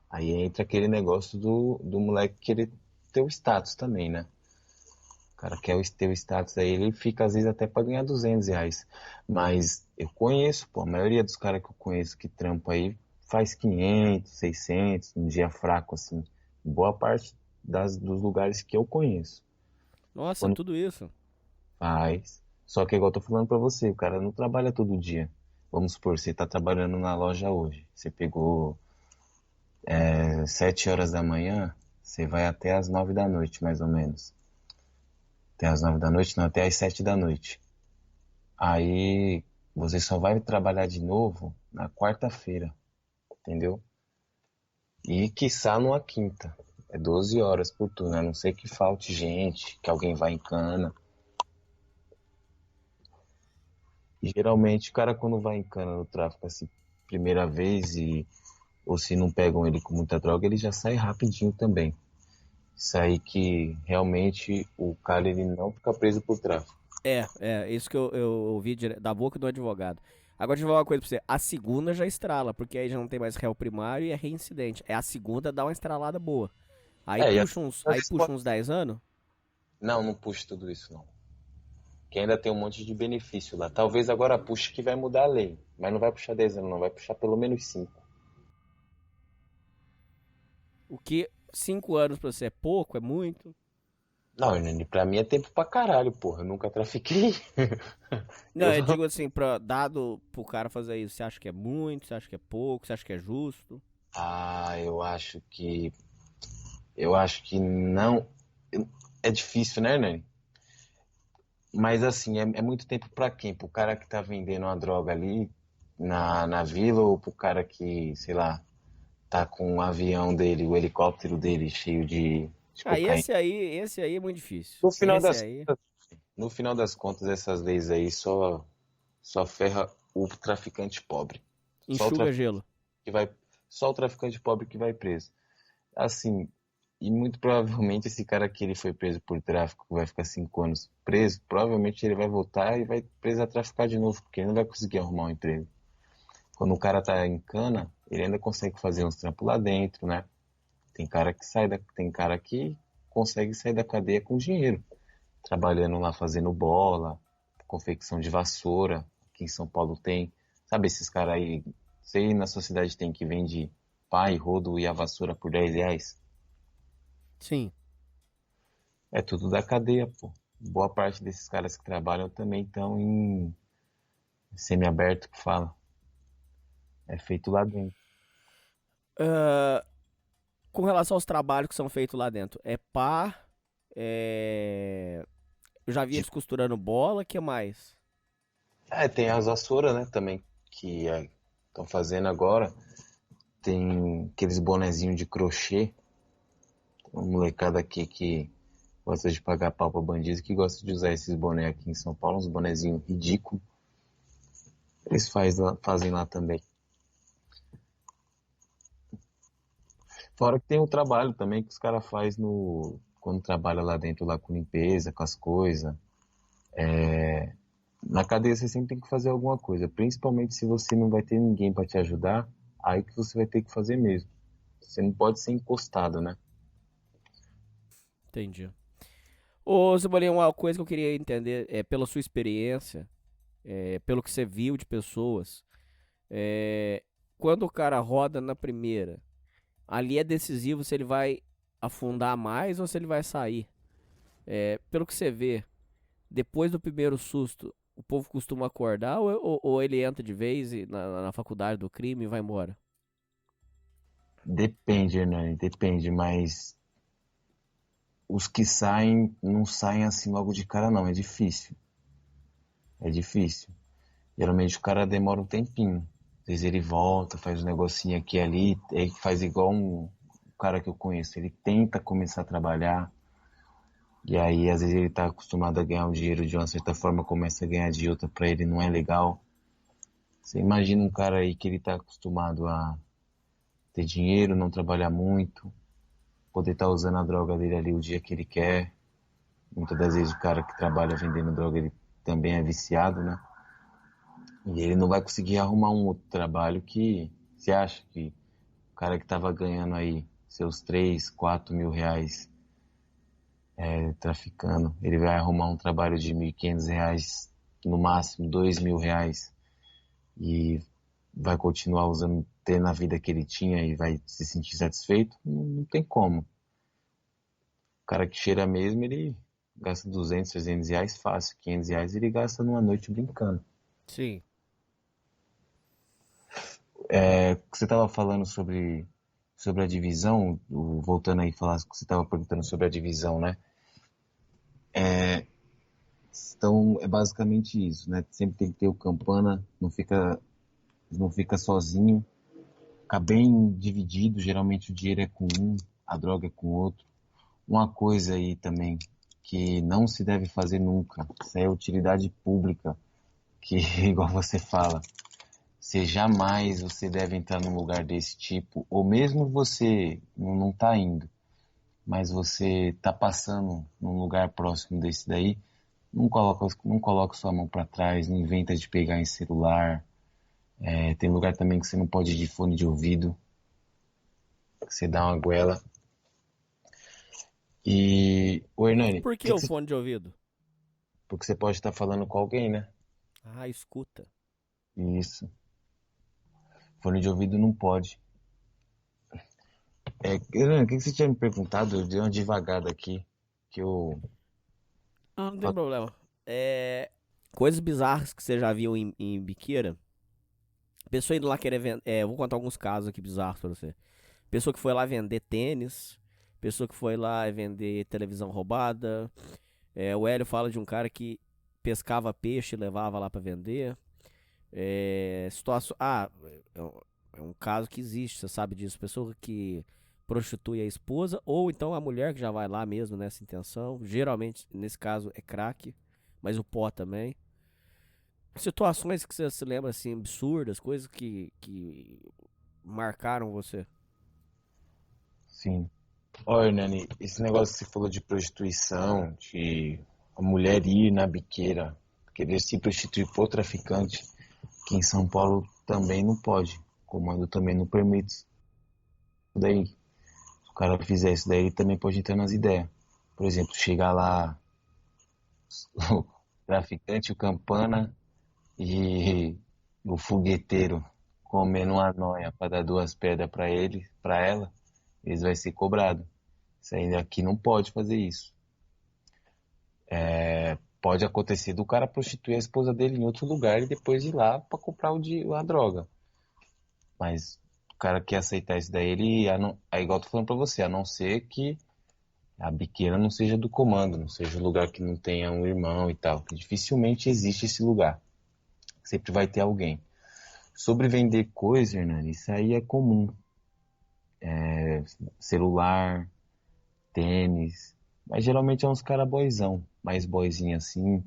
Aí entra aquele negócio do moleque querer ter o status também, né? O cara quer ter o status aí, ele fica às vezes até pra ganhar R$ 200. Mas eu conheço, pô, a maioria dos caras que eu conheço que trampa aí faz 500, 600, um dia fraco assim. Boa parte dos lugares que eu conheço. Nossa, Quando tudo isso. faz. Só que igual eu tô falando pra você, o cara não trabalha todo dia. Vamos supor, você tá trabalhando na loja hoje. Você pegou 7 horas da manhã, você vai até as 9 da noite, mais ou menos. Até as 9 da noite, não, até as 7 da noite. Aí você só vai trabalhar de novo na quarta-feira, entendeu? E quiçá numa quinta. É 12 horas por turno, a não ser que falte gente, que alguém vá em cana. E geralmente o cara quando vai em cana no tráfico assim, primeira vez ou se não pegam ele com muita droga, ele já sai rapidinho também. Isso aí que realmente o cara ele não fica preso por tráfico. Isso que eu ouvi da boca do advogado. Agora, deixa eu falar uma coisa pra você. A segunda já estrala, porque aí já não tem mais réu primário e é reincidente. A segunda dá uma estralada boa. É, e Aí puxa uns 10 anos? não, não puxa tudo isso não. Que ainda tem um monte de benefício lá. Talvez agora puxe que vai mudar a lei, mas não vai puxar 10 anos, não, vai puxar pelo menos 5. O que 5 anos pra você é pouco, é muito? Não, Nani, pra mim é tempo pra caralho, porra. Eu nunca trafiquei. Não, Eu, eu digo assim, dado pro cara fazer isso, você acha que é muito, você acha que é pouco, você acha que é justo? eu acho que. Eu acho que não. É difícil, né, Nani? Mas assim, é muito tempo pra quem? Pro cara que tá vendendo uma droga ali na vila ou pro cara que, sei lá, tá com o avião dele, o helicóptero dele cheio de Ah, cocaína? esse aí é muito difícil. No final Esse das, aí no final das contas, essas leis aí só ferra o traficante pobre. Só o enxuga traficante gelo. que vai, só o traficante pobre que vai preso. Assim, e muito provavelmente esse cara que ele foi preso por tráfico, vai ficar 5 anos preso, provavelmente ele vai voltar e vai preso a traficar de novo, porque ele não vai conseguir arrumar um emprego. Quando o cara tá em cana, ele ainda consegue fazer uns trampos lá dentro, né? Tem cara que consegue sair da cadeia com dinheiro, trabalhando lá fazendo bola, confecção de vassoura, aqui em São Paulo tem. Sabe esses caras aí, sei na sociedade tem que vende pai, rodo e a vassoura por R$ 10? Sim. É tudo da cadeia, pô. Boa parte desses caras que trabalham também estão em semiaberto que fala. É feito lá dentro. Ah, com relação aos trabalhos que são feitos lá dentro, é pá, é... Eu já vi De- eles costurando bola, que mais? Tem as vassouras, né, também, que estão fazendo agora. Tem aqueles bonezinhos de crochê. Uma molecada aqui que gosta de pagar pau pra bandido, que gosta de usar esses bonés aqui em São Paulo, uns bonezinhos ridículos. Eles fazem lá também. Fora que tem o trabalho também que os caras fazem quando trabalha lá dentro, lá com limpeza, com as coisas. Na cadeia você sempre tem que fazer alguma coisa, principalmente se você não vai ter ninguém para te ajudar, aí que você vai ter que fazer mesmo. Você não pode ser encostado, né? Entendi. Ô, Cebolinha, uma coisa que eu queria entender é pela sua experiência, pelo que você viu de pessoas, é, quando o cara roda na primeira, ali é decisivo se ele vai afundar mais ou se ele vai sair. Pelo que você vê, depois do primeiro susto, o povo costuma acordar ou ele entra de vez na faculdade do crime e vai embora? Depende, Hernani, depende, mas os que saem, não saem assim logo de cara, não. É difícil. É difícil. Geralmente o cara demora um tempinho. Às vezes ele volta, faz um negocinho aqui e ali, aí faz igual um cara que eu conheço. Ele tenta começar a trabalhar, e aí às vezes ele tá acostumado a ganhar um dinheiro de uma certa forma, começa a ganhar de outra, pra ele não é legal. Você imagina um cara aí que ele tá acostumado a ter dinheiro, não trabalhar muito, poder estar usando a droga dele ali o dia que ele quer. Muitas das vezes o cara que trabalha vendendo droga, ele também é viciado, né? E ele não vai conseguir arrumar um outro trabalho que você acha que o cara que tava ganhando aí seus 3, 4 mil reais traficando, ele vai arrumar um trabalho de 1.500 reais, no máximo 2 mil reais, e vai continuar usando, tendo a vida que ele tinha e vai se sentir satisfeito? Não tem como. O cara que cheira mesmo, ele gasta 200, 300 reais fácil. 500 reais ele gasta numa noite brincando. Sim. Você estava falando sobre a divisão, voltando aí, falar que você estava perguntando sobre a divisão, né? Então, é basicamente isso, né? Sempre tem que ter o campana, não fica sozinho, fica bem dividido, geralmente o dinheiro é com um, a droga é com outro. Uma coisa aí também que não se deve fazer nunca, isso é utilidade pública, que igual você fala, você deve entrar num lugar desse tipo, ou mesmo você não tá indo, mas você tá passando num lugar próximo desse daí, não coloca sua mão para trás, não inventa de pegar em celular. Tem lugar também que você não pode ir de fone de ouvido, você dá uma goela. E, o Hernani, Por que o fone de ouvido? porque você pode estar falando com alguém, né? Ah, escuta. Isso. Fone de ouvido não pode. Hernani, o que você tinha me perguntado? Eu dei uma devagada aqui, que eu... Ah, não tem problema. Coisas bizarras que você já viu em biqueira. Pessoa indo lá querer vender. Eu vou contar alguns casos aqui bizarros pra você. Pessoa que foi lá vender tênis. Pessoa que foi lá vender televisão roubada. O Hélio fala de um cara que pescava peixe e levava lá pra vender. Situação. É um caso que existe, você sabe disso. Pessoa que prostitui a esposa, ou então a mulher que já vai lá mesmo nessa intenção. Geralmente, nesse caso, é crack, mas o pó também. Situações que você se lembra assim, absurdas, coisas que marcaram você. Sim. Olha, Hernani, esse negócio que você falou de prostituição, de a mulher ir na biqueira, querer se prostituir por traficante, que em São Paulo também não pode. O comando também não permite isso daí. Se o cara fizer isso daí, ele também pode entrar nas ideias. Por exemplo, chegar lá o traficante, o campana e o fogueteiro comendo uma noia para dar duas pedras para ele, para ela, eles vai ser cobrado. Isso aí aqui não pode fazer isso. Pode acontecer do cara prostituir a esposa dele em outro lugar e depois ir lá para comprar a droga. Mas o cara que aceitar isso daí, ele é igual eu tô falando para você, a não ser que a biqueira não seja do comando, não seja um lugar que não tenha um irmão e tal. Que dificilmente existe esse lugar. Sempre vai ter alguém. Sobre vender coisa, Hernani, isso aí é comum. Celular, tênis, mas geralmente é uns cara boyzão, mais boyzinho assim,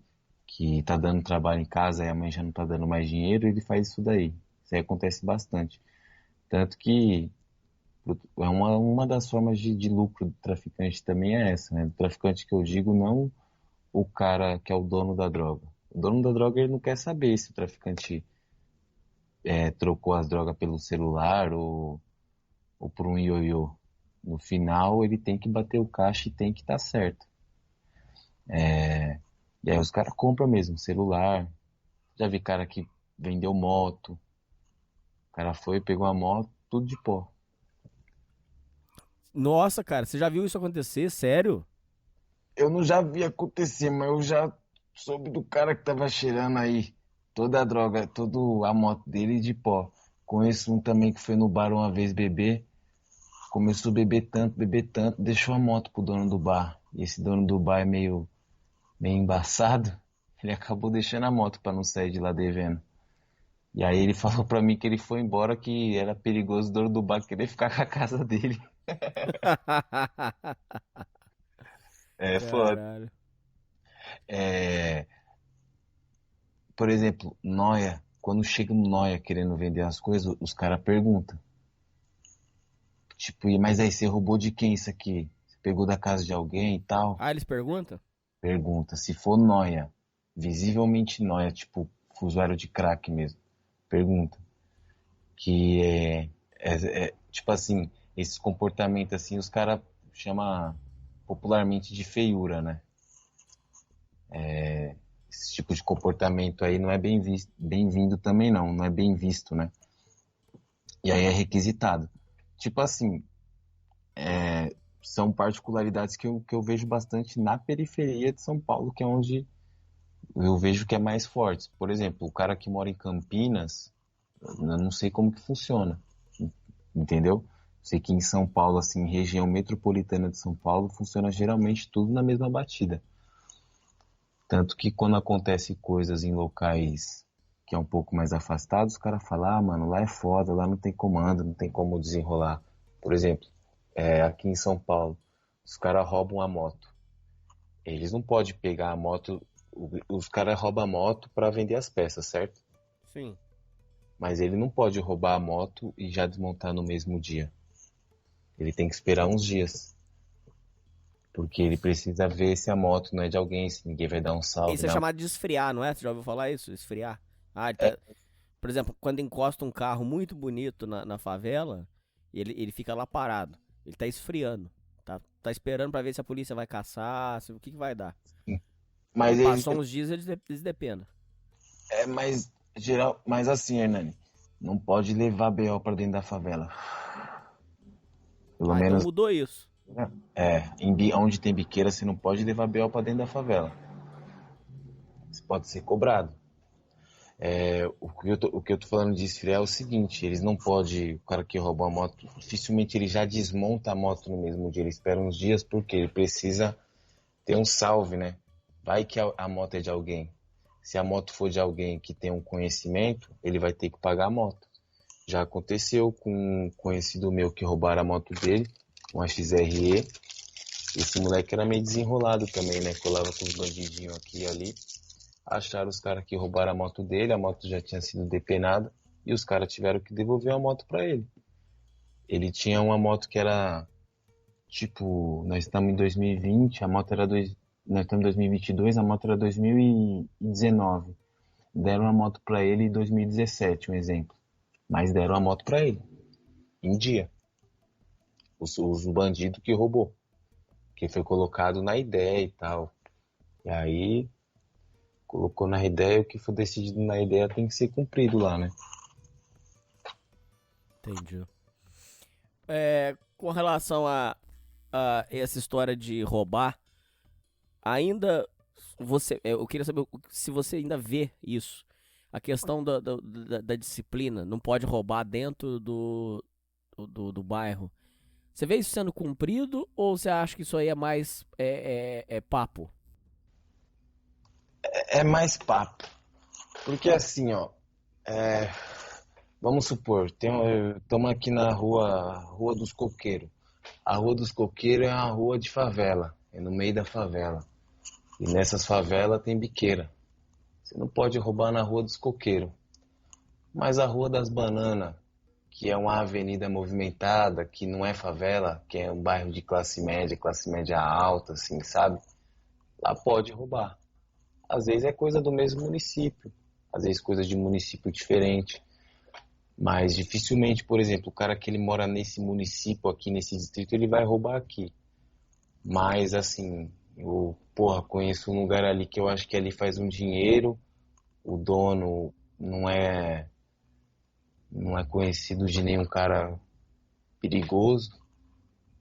que tá dando trabalho em casa e a mãe já não tá dando mais dinheiro, ele faz isso daí. Isso aí acontece bastante. Tanto que uma das formas de lucro do traficante também é essa, né? Do traficante que eu digo, não o cara que é o dono da droga. O dono da droga, ele não quer saber se o traficante trocou as drogas pelo celular ou por um ioiô. No final, ele tem que bater o caixa e tem que estar certo. E aí os caras compram mesmo celular. Já vi cara que vendeu moto. O cara foi, pegou a moto, tudo de pó. Nossa, cara, você já viu isso acontecer? Sério? Eu não já vi acontecer, mas eu já soube do cara que tava cheirando aí toda a droga, toda a moto dele de pó. Conheço um também que foi no bar uma vez beber. começou a beber tanto, deixou a moto pro dono do bar. E esse dono do bar é meio embaçado. Ele acabou deixando a moto pra não sair de lá devendo. E aí ele falou pra mim que ele foi embora, que era perigoso o dono do bar querer ficar com a casa dele. É foda. Caralho. É, por exemplo, Noia. Quando chega um Noia querendo vender as coisas, os caras perguntam. Tipo, mas aí você roubou de quem isso aqui? Você pegou da casa de alguém e tal? Ah, eles perguntam? Pergunta. Se for Noia, visivelmente Noia, tipo, usuário de crack mesmo. Pergunta. Que tipo assim, esse comportamento assim, os caras chamam popularmente de feiura, né? Esse tipo de comportamento aí não é bem-vindo também não é bem visto, né? E aí é requisitado. Tipo assim, são particularidades que eu vejo bastante na periferia de São Paulo, que é onde eu vejo que é mais forte. Por exemplo, o cara que mora em Campinas, eu não sei como que funciona, entendeu? Sei que em São Paulo, assim, região metropolitana de São Paulo, funciona geralmente tudo na mesma batida. Tanto que quando acontece coisas em locais que é um pouco mais afastados, os caras falam, ah, mano, lá é foda, lá não tem comando, não tem como desenrolar. Por exemplo, aqui em São Paulo, os caras roubam a moto. Eles não podem pegar a moto, os caras roubam a moto para vender as peças, certo? Sim. Mas ele não pode roubar a moto e já desmontar no mesmo dia. Ele tem que esperar uns dias. Porque ele precisa ver se a moto não é de alguém, se ninguém vai dar um salve. Isso é chamado de esfriar, não é? Você já ouviu falar isso? Esfriar. Ah, ele tá... Por exemplo, quando encosta um carro muito bonito na favela, ele fica lá parado. Ele tá esfriando. Tá esperando pra ver se a polícia vai caçar, o que vai dar. Mas Passou uns dias, eles dependem. Mas assim, Hernani, não pode levar BO pra dentro da favela. Pelo Então menos mudou isso. onde tem biqueira, você não pode levar BO pra dentro da favela. Você pode ser cobrado. O que eu tô falando de esfriar é o seguinte, eles não podem, o cara que roubou a moto, dificilmente ele já desmonta a moto no mesmo dia, ele espera uns dias porque ele precisa ter um salve, né? Vai que a moto é de alguém. Se a moto for de alguém que tem um conhecimento, ele vai ter que pagar a moto. Já aconteceu com um conhecido meu que roubaram a moto dele, uma XRE. Esse moleque era meio desenrolado também, né? Colava com os bandidinhos aqui e ali. Acharam os caras que roubaram a moto dele, a moto já tinha sido depenada e os caras tiveram que devolver a moto para ele. Ele tinha uma moto que era, tipo, nós estamos em 2020, a moto era nós estamos em 2022, a moto era 2019. Deram a moto para ele em 2017, um exemplo. Mas deram a moto para ele, em dia. Os bandidos que roubou, que foi colocado na ideia e tal. E aí colocou na ideia, o que for decidido na ideia tem que ser cumprido lá, né? Entendi. Com relação a essa história de roubar, ainda eu queria saber se você ainda vê isso. A questão da disciplina, não pode roubar dentro do bairro. Você vê isso sendo cumprido ou você acha que isso aí é mais papo? É mais papo. Porque assim, ó, vamos supor, estamos aqui na Rua dos Coqueiros. A Rua dos Coqueiros é uma rua de favela, é no meio da favela. E nessas favelas tem biqueira. Você não pode roubar na Rua dos Coqueiros. Mas a Rua das Bananas, que é uma avenida movimentada, que não é favela, que é um bairro de classe média alta, assim, sabe? Lá pode roubar. Às vezes é coisa do mesmo município, às vezes coisa de município diferente. Mas dificilmente, por exemplo, o cara que ele mora nesse município aqui, nesse distrito, ele vai roubar aqui. Mas assim, eu, conheço um lugar ali que eu acho que ali faz um dinheiro, o dono não é conhecido de nenhum cara perigoso.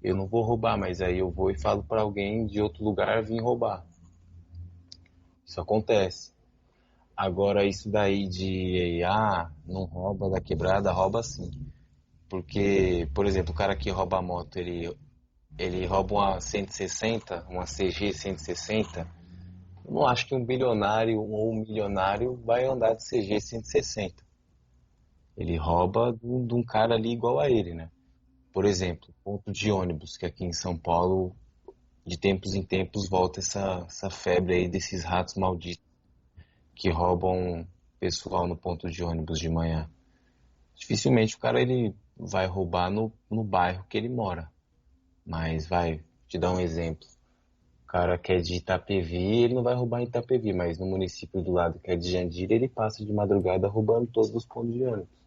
Eu não vou roubar, mas aí eu vou e falo para alguém de outro lugar vir roubar. Isso acontece. Agora isso daí de não rouba da quebrada, rouba sim. Porque, por exemplo, o cara que rouba a moto, ele rouba uma 160, uma CG 160. Eu não acho que um bilionário ou um milionário vai andar de CG 160. Ele rouba de um cara ali igual a ele, né? Por exemplo, ponto de ônibus, que aqui em São Paulo, de tempos em tempos, volta essa febre aí desses ratos malditos que roubam pessoal no ponto de ônibus de manhã. Dificilmente o cara ele vai roubar no bairro que ele mora. Mas vai, te dar um exemplo. O cara que é de Itapevi, ele não vai roubar em Itapevi, mas no município do lado que é de Jandira, ele passa de madrugada roubando todos os pontos de ônibus.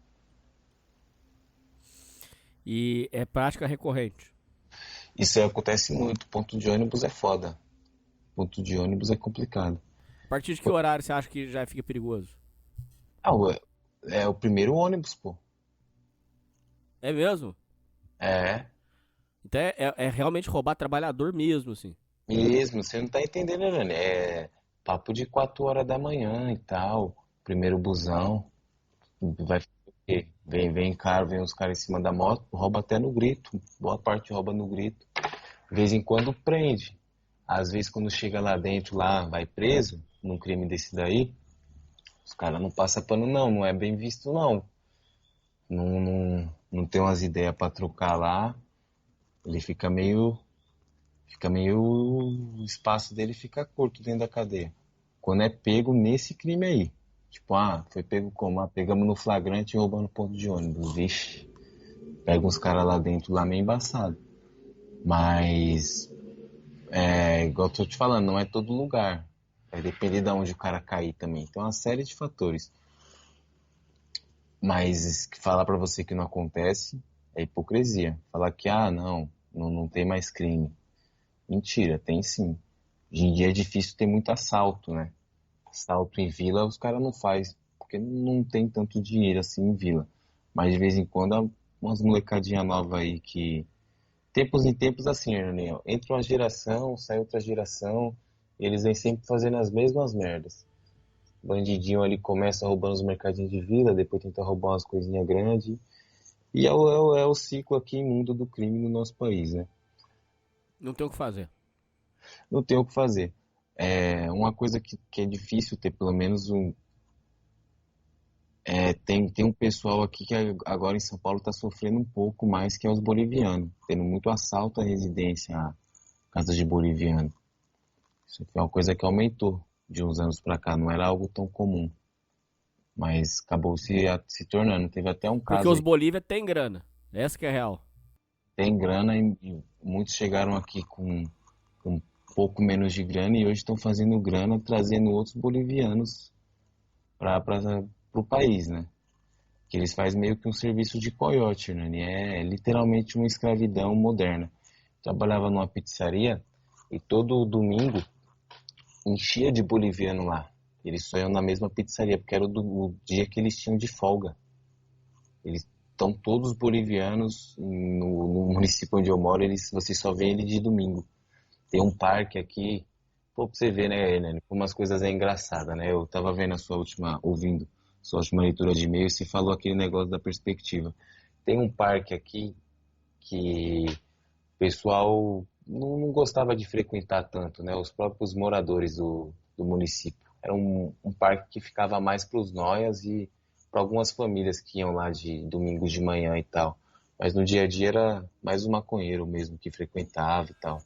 E é prática recorrente. Isso aí acontece muito. Ponto de ônibus é foda. Ponto de ônibus é complicado. A partir de que horário você acha que já fica perigoso? Ah, é o primeiro ônibus, pô. É mesmo? É, Então é realmente roubar trabalhador mesmo, assim. mesmo. Você não tá entendendo, Nani. É papo de 4 horas da manhã e tal. Primeiro busão. Vai fazer o quê? Vem cara, vem os caras em cima da moto, rouba até no grito. Boa parte rouba no grito. De vez em quando prende. Às vezes quando chega lá dentro, lá vai preso, num crime desse daí, os caras não passam pano não, não é bem visto não. Não tem umas ideias pra trocar lá. Ele o espaço dele fica curto dentro da cadeia. Quando é pego nesse crime aí. Tipo, foi pego como? Pegamos no flagrante roubando ponto de ônibus. Vixe, pega uns caras lá dentro, lá meio embaçado. Mas, igual eu tô te falando, não é todo lugar. Vai depender de onde o cara cair também. Tem uma série de fatores. Mas falar pra você que não acontece é hipocrisia. Falar que, não tem mais crime. Mentira, tem sim. Hoje em dia é difícil ter muito assalto, né? Assalto em vila os caras não faz, porque não tem tanto dinheiro assim em vila. Mas de vez em quando há umas molecadinha nova aí que... Tempos em tempos assim, Daniel. Entra uma geração, sai outra geração, e eles vêm sempre fazendo as mesmas merdas. Bandidinho ali começa roubando os mercadinhos de vila, depois tenta roubar umas coisinhas grandes. E é o ciclo aqui imundo do crime no nosso país, né? Não tem o que fazer. Não tem o que fazer. É uma coisa que é difícil ter, pelo menos tem um pessoal aqui que agora em São Paulo está sofrendo um pouco mais, que é os bolivianos. Tendo muito assalto à residência, à casa de boliviano. Isso aqui é uma coisa que aumentou de uns anos para cá, não era algo tão comum. Mas acabou se tornando. Teve até um Porque caso os aí, Bolívia tem grana. Essa que é real. tem grana e muitos chegaram aqui com um pouco menos de grana e hoje estão fazendo grana trazendo outros bolivianos para o país, né? Que eles fazem meio que um serviço de coiote, né? É literalmente uma escravidão moderna. Trabalhava numa pizzaria e todo domingo enchia de boliviano lá. Eles só iam na mesma pizzaria, porque era o dia que eles tinham de folga. Eles estão todos bolivianos no município onde eu moro, você só vê ele de domingo. Tem um parque aqui, pô, pra você ver, né, Hernani, como as coisas é engraçada, né? Eu tava vendo ouvindo sua última leitura de e-mail, você falou aquele negócio da perspectiva. Tem um parque aqui que o pessoal não gostava de frequentar tanto, né? Os próprios moradores do município. Era um parque que ficava mais para os noias e para algumas famílias que iam lá de domingos de manhã e tal. Mas no dia a dia era mais o maconheiro mesmo que frequentava e tal.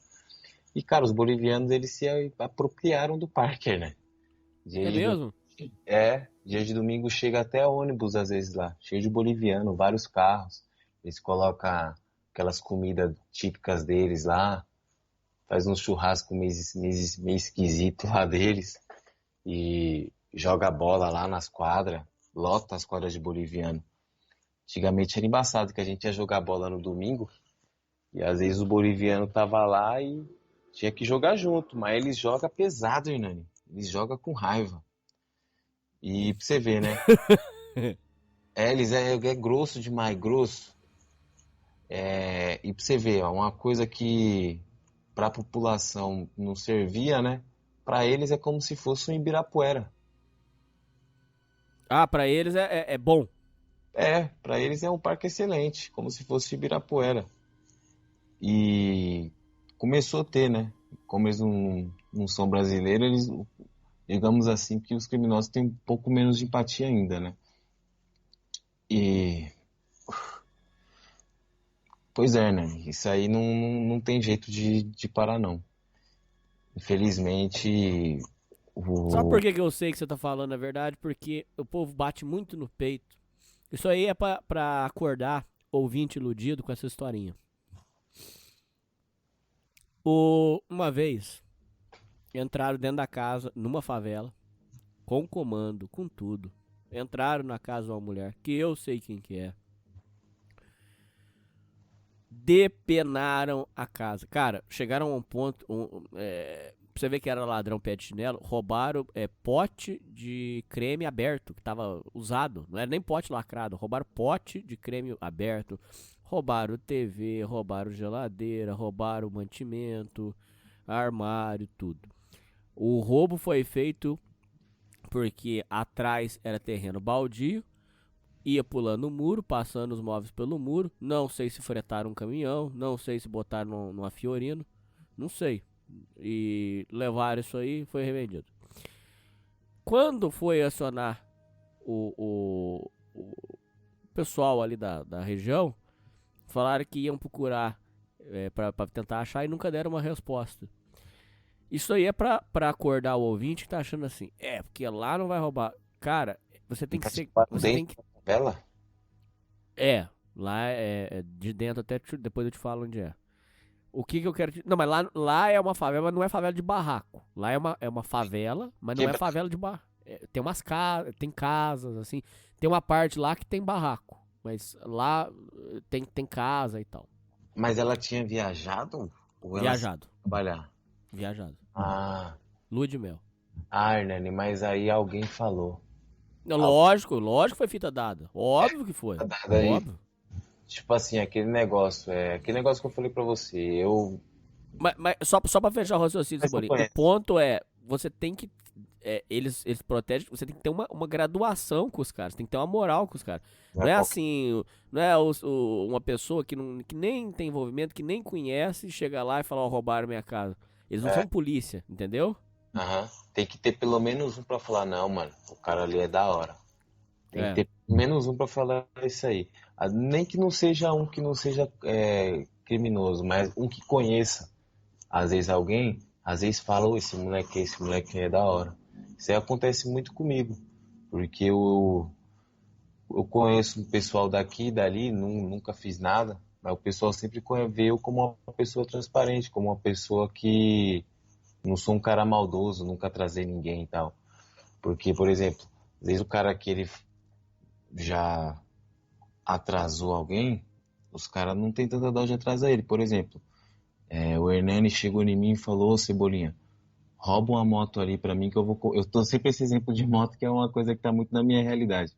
E, cara, os bolivianos, eles se apropriaram do parque, né? Dia É de mesmo? dia de domingo chega até ônibus às vezes lá, cheio de boliviano, vários carros. Eles colocam aquelas comidas típicas deles lá, faz um churrasco meio esquisito lá deles e joga bola lá nas quadras, lota as quadras de boliviano. Antigamente era embaçado que a gente ia jogar bola no domingo e às vezes o boliviano tava lá e tinha que jogar junto, mas eles jogam pesado, Hernani. Eles jogam com raiva. E pra você ver, né? Eles é grosso demais, grosso. E pra você ver, ó, uma coisa que pra população não servia, né? Pra eles é como se fosse um Ibirapuera. Ah, pra eles é bom. Para eles é um parque excelente, como se fosse Ibirapuera. E começou a ter, né? Como eles não são brasileiros, eles, digamos assim, que os criminosos têm um pouco menos de empatia ainda, né? E, pois é, né? Isso aí não tem jeito de parar, não. Infelizmente, Sabe por o... que que eu sei que você tá falando a verdade? Porque o povo bate muito no peito. Isso aí é pra acordar ouvinte iludido com essa historinha. Uma vez, entraram dentro da casa, numa favela, com comando, com tudo. Entraram na casa de uma mulher, que eu sei quem que é. Depenaram a casa. Cara, chegaram a um ponto. Pra você ver que era ladrão pé de chinelo, roubaram pote de creme aberto, que tava usado. Não era nem pote lacrado, roubaram pote de creme aberto. Roubaram TV, roubaram geladeira, roubaram mantimento, armário, tudo. O roubo foi feito porque atrás era terreno baldio. Ia pulando o muro, passando os móveis pelo muro. Não sei se fretaram um caminhão. Não sei se botaram numa Fiorino. Não sei. E levaram isso aí e foi revendido. Quando foi acionar o pessoal ali da região, falaram que iam procurar pra tentar achar e nunca deram uma resposta. Isso aí é pra acordar o ouvinte que tá achando assim. Porque lá não vai roubar. Cara, você tem que ser... Você tem que... Bela? Lá é de dentro, até depois eu te falo onde é. O que eu quero te... Não, mas lá é uma favela, mas não é favela de barraco. Lá é uma favela, mas não é favela de barraco. Tem umas casas, tem casas, assim. Tem uma parte lá que tem barraco, mas lá tem casa e tal. Mas ela tinha viajado? Ou ela Viajado. trabalhar? Viajado. Ah, Lua de mel. Hernani, mas aí alguém falou. Lógico que foi fita dada. Óbvio que foi. Dada aí. Óbvio. Tipo assim, aquele negócio que eu falei pra você, Mas só pra fechar o raciocínio, Mas Cebolinha, não conhece. o ponto é, você tem que, eles protegem, você tem que ter uma graduação com os caras, tem que ter uma moral com os caras. Não é assim, não é uma pessoa que nem tem envolvimento, que nem conhece, chega lá e fala, ó, roubaram minha casa. Eles não são polícia, entendeu? Aham. Tem que ter pelo menos um pra falar, não, mano, o cara ali é da hora. Tem É. que ter pelo menos um pra falar isso aí. Nem que não seja um que não seja criminoso, mas um que conheça. Às vezes alguém, às vezes fala, "Ô, esse moleque é da hora." Isso aí acontece muito comigo, porque eu conheço o pessoal daqui e dali, nunca fiz nada, mas o pessoal sempre vê eu como uma pessoa transparente, como uma pessoa que não sou um cara maldoso, nunca trazer ninguém e tal. Porque, por exemplo, às vezes o cara que ele já atrasou alguém, os caras não tem tanta dó de atrasar ele. Por exemplo, o Hernani chegou em mim e falou, ô Cebolinha, rouba uma moto ali pra mim que eu vou... Eu tô sempre esse exemplo de moto que é uma coisa que tá muito na minha realidade.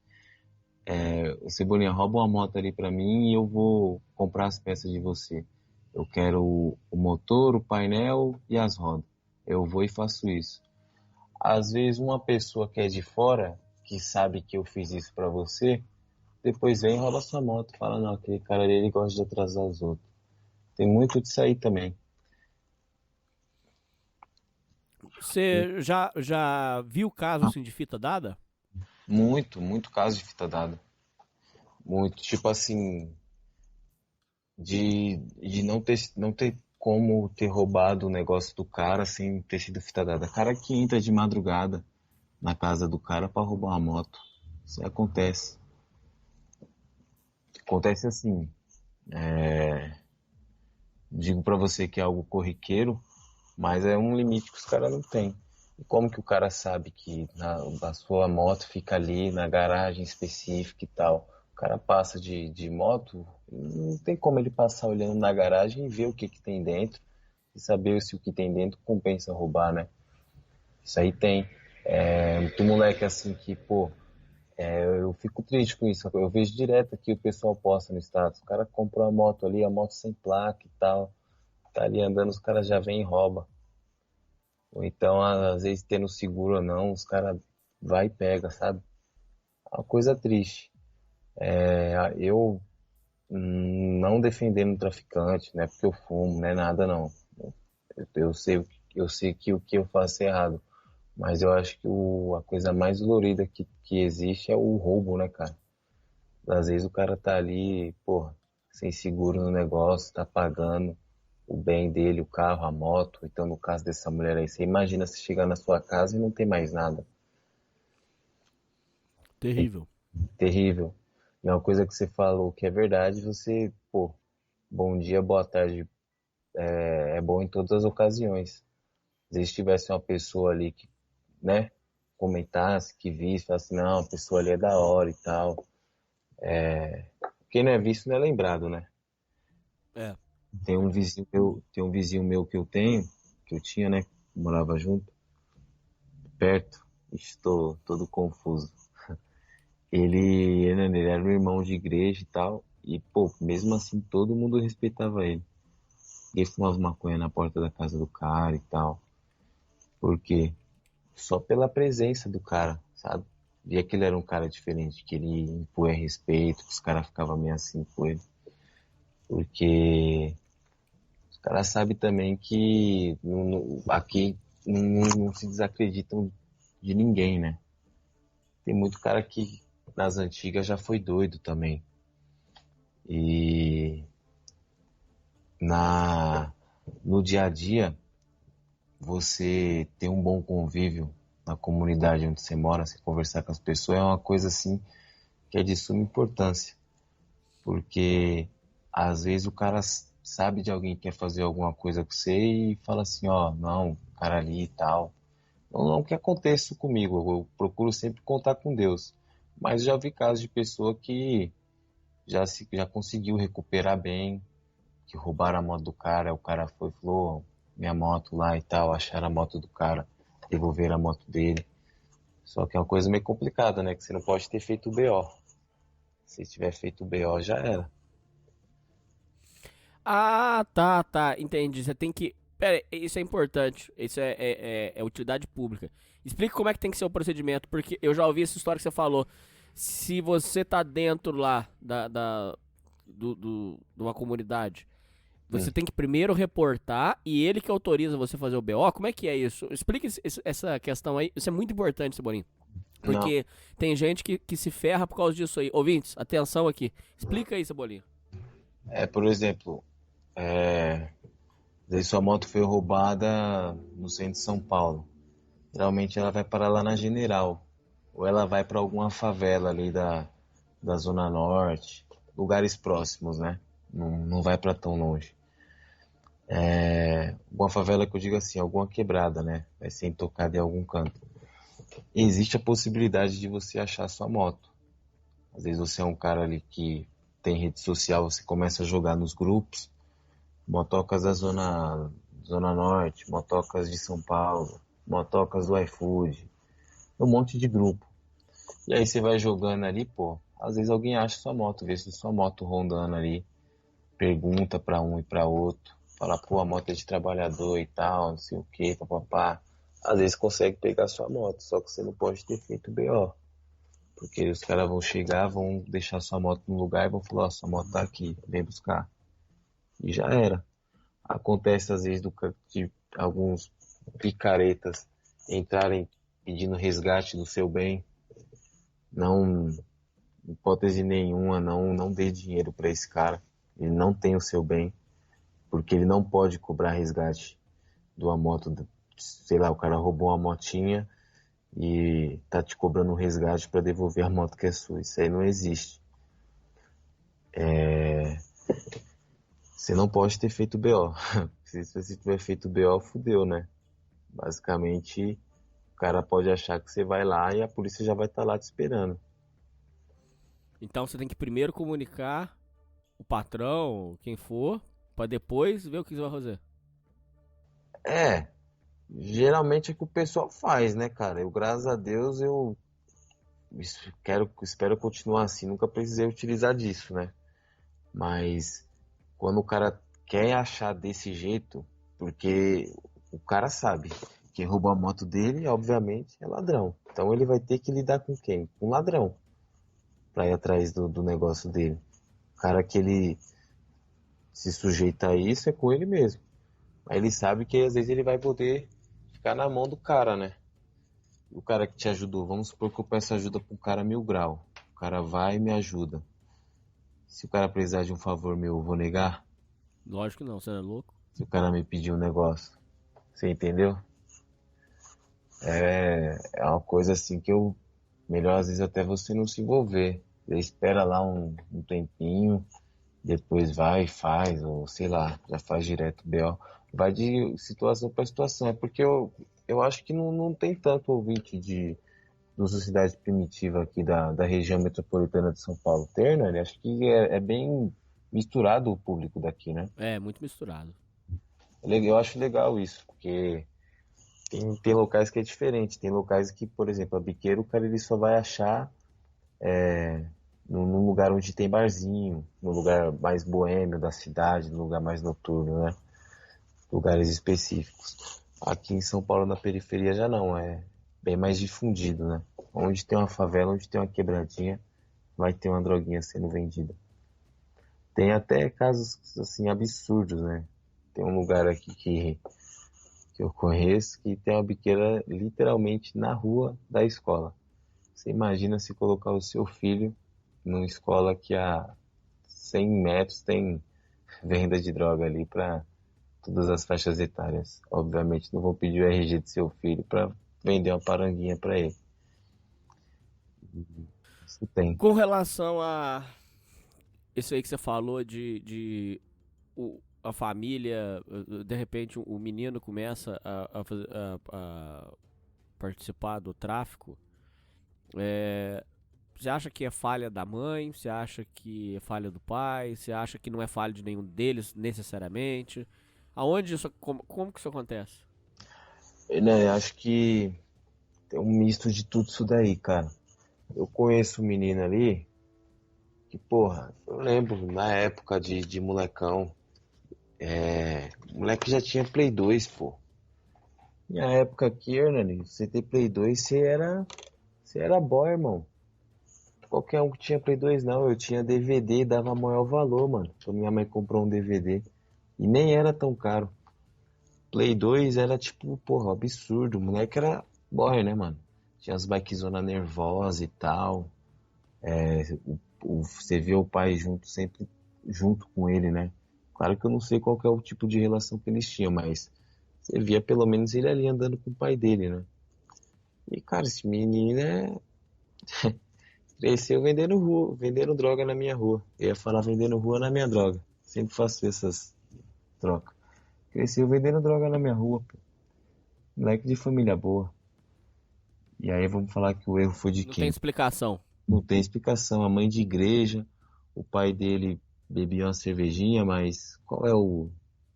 O Cebolinha, rouba uma moto ali pra mim e eu vou comprar as peças de você. Eu quero o motor, o painel e as rodas. Eu vou e faço isso. Às vezes uma pessoa que é de fora, que sabe que eu fiz isso pra você, depois vem e rouba sua moto. Fala, não, aquele cara ali ele gosta de atrasar os outros. Tem muito disso aí também. Você já viu caso assim de fita dada? Muito caso de fita dada. Muito, tipo assim, de não ter como ter roubado o negócio do cara sem ter sido fita dada. Cara que entra de madrugada na casa do cara pra roubar uma moto. Isso aí acontece. Acontece assim. Digo pra você que é algo corriqueiro, mas é um limite que os caras não têm. E como que o cara sabe que a sua moto fica ali na garagem específica e tal? O cara passa de moto, não tem como ele passar olhando na garagem e ver o que tem dentro e saber se o que tem dentro compensa roubar, né? Isso aí tem. Muito moleque assim que, pô, eu fico triste com isso. Eu vejo direto que o pessoal posta no status. O cara comprou a moto ali, a moto sem placa e tal. Tá ali andando, os caras já vêm e roubam. Ou então, às vezes, tendo seguro ou não, os caras vai e pega, sabe? É uma coisa triste. Eu não defendendo o traficante, não é porque eu fumo, não é nada não. Eu sei que o que eu faço é errado, mas eu acho que a coisa mais dolorida que existe é o roubo, né, cara? Às vezes o cara tá ali, porra, sem seguro no negócio, tá pagando o bem dele, o carro, a moto. Então, no caso dessa mulher aí, você imagina se chegar na sua casa e não tem mais nada. Terrível. Terrível. E uma coisa que você falou que é verdade, você, pô, bom dia, boa tarde, é bom em todas as ocasiões. Às vezes tivesse uma pessoa ali que, né, comentasse, que visse, falasse, não, a pessoa ali é da hora e tal. Quem não é visto não é lembrado, né? É. Tem um vizinho meu que eu tinha, né? Morava junto, perto. Estou todo confuso. Ele era um irmão de igreja e tal. E, pô, mesmo assim, todo mundo respeitava ele. Ele fumava maconha na porta da casa do cara e tal. Por quê? Só pela presença do cara, sabe? Via que ele era um cara diferente, que ele impunha respeito, que os caras ficavam meio assim com ele. Porque os caras sabem também que aqui não se desacreditam de ninguém, né? Tem muito cara que nas antigas já foi doido também. E no dia a dia, você ter um bom convívio na comunidade onde você mora, você conversar com as pessoas, é uma coisa assim que é de suma importância. Porque às vezes o cara sabe de alguém que quer fazer alguma coisa com você e fala assim, ó, não, o cara ali e tal. Não que aconteça isso comigo, eu procuro sempre contar com Deus. Mas já vi casos de pessoa que já conseguiu recuperar bem, que roubaram a moto do cara, o cara foi e falou, minha moto lá e tal, acharam a moto do cara, devolveram a moto dele. Só que é uma coisa meio complicada, né? Que você não pode ter feito o BO. Se tiver feito o BO, já era. Ah, tá, entendi. Você tem que. Pera aí, isso é importante. Isso é utilidade pública. Explica como é que tem que ser o procedimento, porque eu já ouvi essa história que você falou. Se você tá dentro lá de uma comunidade, você tem que primeiro reportar e ele que autoriza você fazer o BO. Como é que é isso? Explica essa questão aí. Isso é muito importante, Cebolinha. Não. Porque tem gente que se ferra por causa disso aí. Ouvintes, atenção aqui. Explica aí, Cebolinha. Por exemplo, às vezes sua moto foi roubada no centro de São Paulo. Geralmente ela vai parar lá na General. Ou ela vai para alguma favela ali da Zona Norte. Lugares próximos, né? Não vai para tão longe. Alguma favela que eu digo assim, alguma quebrada, né? Vai ser intocada em algum canto. Existe a possibilidade de você achar sua moto. Às vezes você é um cara ali que tem rede social, você começa a jogar nos grupos, motocas da Zona Norte, motocas de São Paulo, motocas do iFood, um monte de grupo. E aí você vai jogando ali, pô, às vezes alguém acha sua moto, vê se sua moto rondando ali, pergunta pra um e pra outro, fala, pô, a moto é de trabalhador e tal, não sei o que, papapá. Às vezes consegue pegar sua moto, só que você não pode ter feito BO. Porque os caras vão chegar, vão deixar sua moto no lugar e vão falar, ó, sua moto tá aqui, vem buscar. E já era. Acontece às vezes de alguns picaretas entrarem pedindo resgate do seu bem. Não, hipótese nenhuma, não dê dinheiro para esse cara. Ele não tem o seu bem, porque ele não pode cobrar resgate de uma moto. Sei lá, o cara roubou uma motinha e tá te cobrando um resgate para devolver a moto que é sua. Isso aí não existe. Você não pode ter feito BO. Se você tiver feito BO, fudeu, né? Basicamente, o cara pode achar que você vai lá e a polícia já vai estar lá te esperando. Então você tem que primeiro comunicar o patrão, quem for, pra depois ver o que você vai fazer. Geralmente é o que o pessoal faz, né, cara? Eu, graças a Deus, eu espero continuar assim. Nunca precisei utilizar disso, né? Mas quando o cara quer achar desse jeito, porque o cara sabe que roubou a moto dele, obviamente, é ladrão. Então ele vai ter que lidar com quem? Com ladrão. pra ir atrás do negócio dele. O cara que ele se sujeita a isso é com ele mesmo. Aí ele sabe que às vezes ele vai poder ficar na mão do cara, né? O cara que te ajudou, vamos supor que eu peço ajuda pra um cara 1000 graus. O cara vai e me ajuda. Se o cara precisar de um favor meu, eu vou negar? Lógico que não, você é louco. Se o cara me pedir um negócio. Você entendeu? É uma coisa assim que eu... Melhor às vezes até você não se envolver. Você espera lá um tempinho, depois vai e faz, ou sei lá, já faz direto o BO. Vai de situação para situação. É porque eu acho que não tem tanto ouvinte de sociedade primitiva aqui da região metropolitana de São Paulo. Ter, né? Acho que é bem misturado o público daqui, né? É, muito misturado. Eu acho legal isso, porque tem locais que é diferente. Tem locais que, por exemplo, a biqueira, o cara ele só vai achar num lugar onde tem barzinho, no lugar mais boêmio da cidade, no lugar mais noturno, né? Lugares específicos. Aqui em São Paulo, na periferia, já não, é bem mais difundido, né? Onde tem uma favela, onde tem uma quebradinha, vai ter uma droguinha sendo vendida. Tem até casos, assim, absurdos, né? Tem um lugar aqui que eu conheço que tem uma biqueira literalmente na rua da escola. Você imagina se colocar o seu filho numa escola que a 100 metros tem venda de droga ali para todas as faixas etárias. Obviamente não vou pedir o RG do seu filho para vender uma paranguinha para ele. Isso tem. Com relação a isso aí que você falou a família, de repente o menino começa a participar do tráfico, você acha que é falha da mãe? Você acha que é falha do pai? Você acha que não é falha de nenhum deles necessariamente? Aonde isso, como que isso acontece? Né, acho que tem um misto de tudo isso daí, cara. Eu conheço um menino ali que, porra, eu lembro na época de molecão, o moleque já tinha Play 2, pô. Minha época aqui, Hernani, você ter Play 2, você era boy, irmão. Qualquer um que tinha Play 2 não, eu tinha DVD e dava maior valor, mano. Quando minha mãe comprou um DVD. E nem era tão caro. Play 2 era tipo, porra, absurdo. O moleque era boy, né, mano? Tinha as bikezona nervosa e tal. Você vê o pai sempre junto com ele, né? Claro que eu não sei qual que é o tipo de relação que eles tinham, mas você via pelo menos ele ali andando com o pai dele, né? E, cara, esse menino cresceu vendendo droga na minha rua. Eu ia falar vendendo rua na minha droga. Sempre faço essas trocas. Cresceu vendendo droga na minha rua, pô. Moleque de família boa. E aí vamos falar que o erro foi de Não quem? tem explicação. Não tem explicação. A mãe de igreja, o pai dele bebia uma cervejinha, mas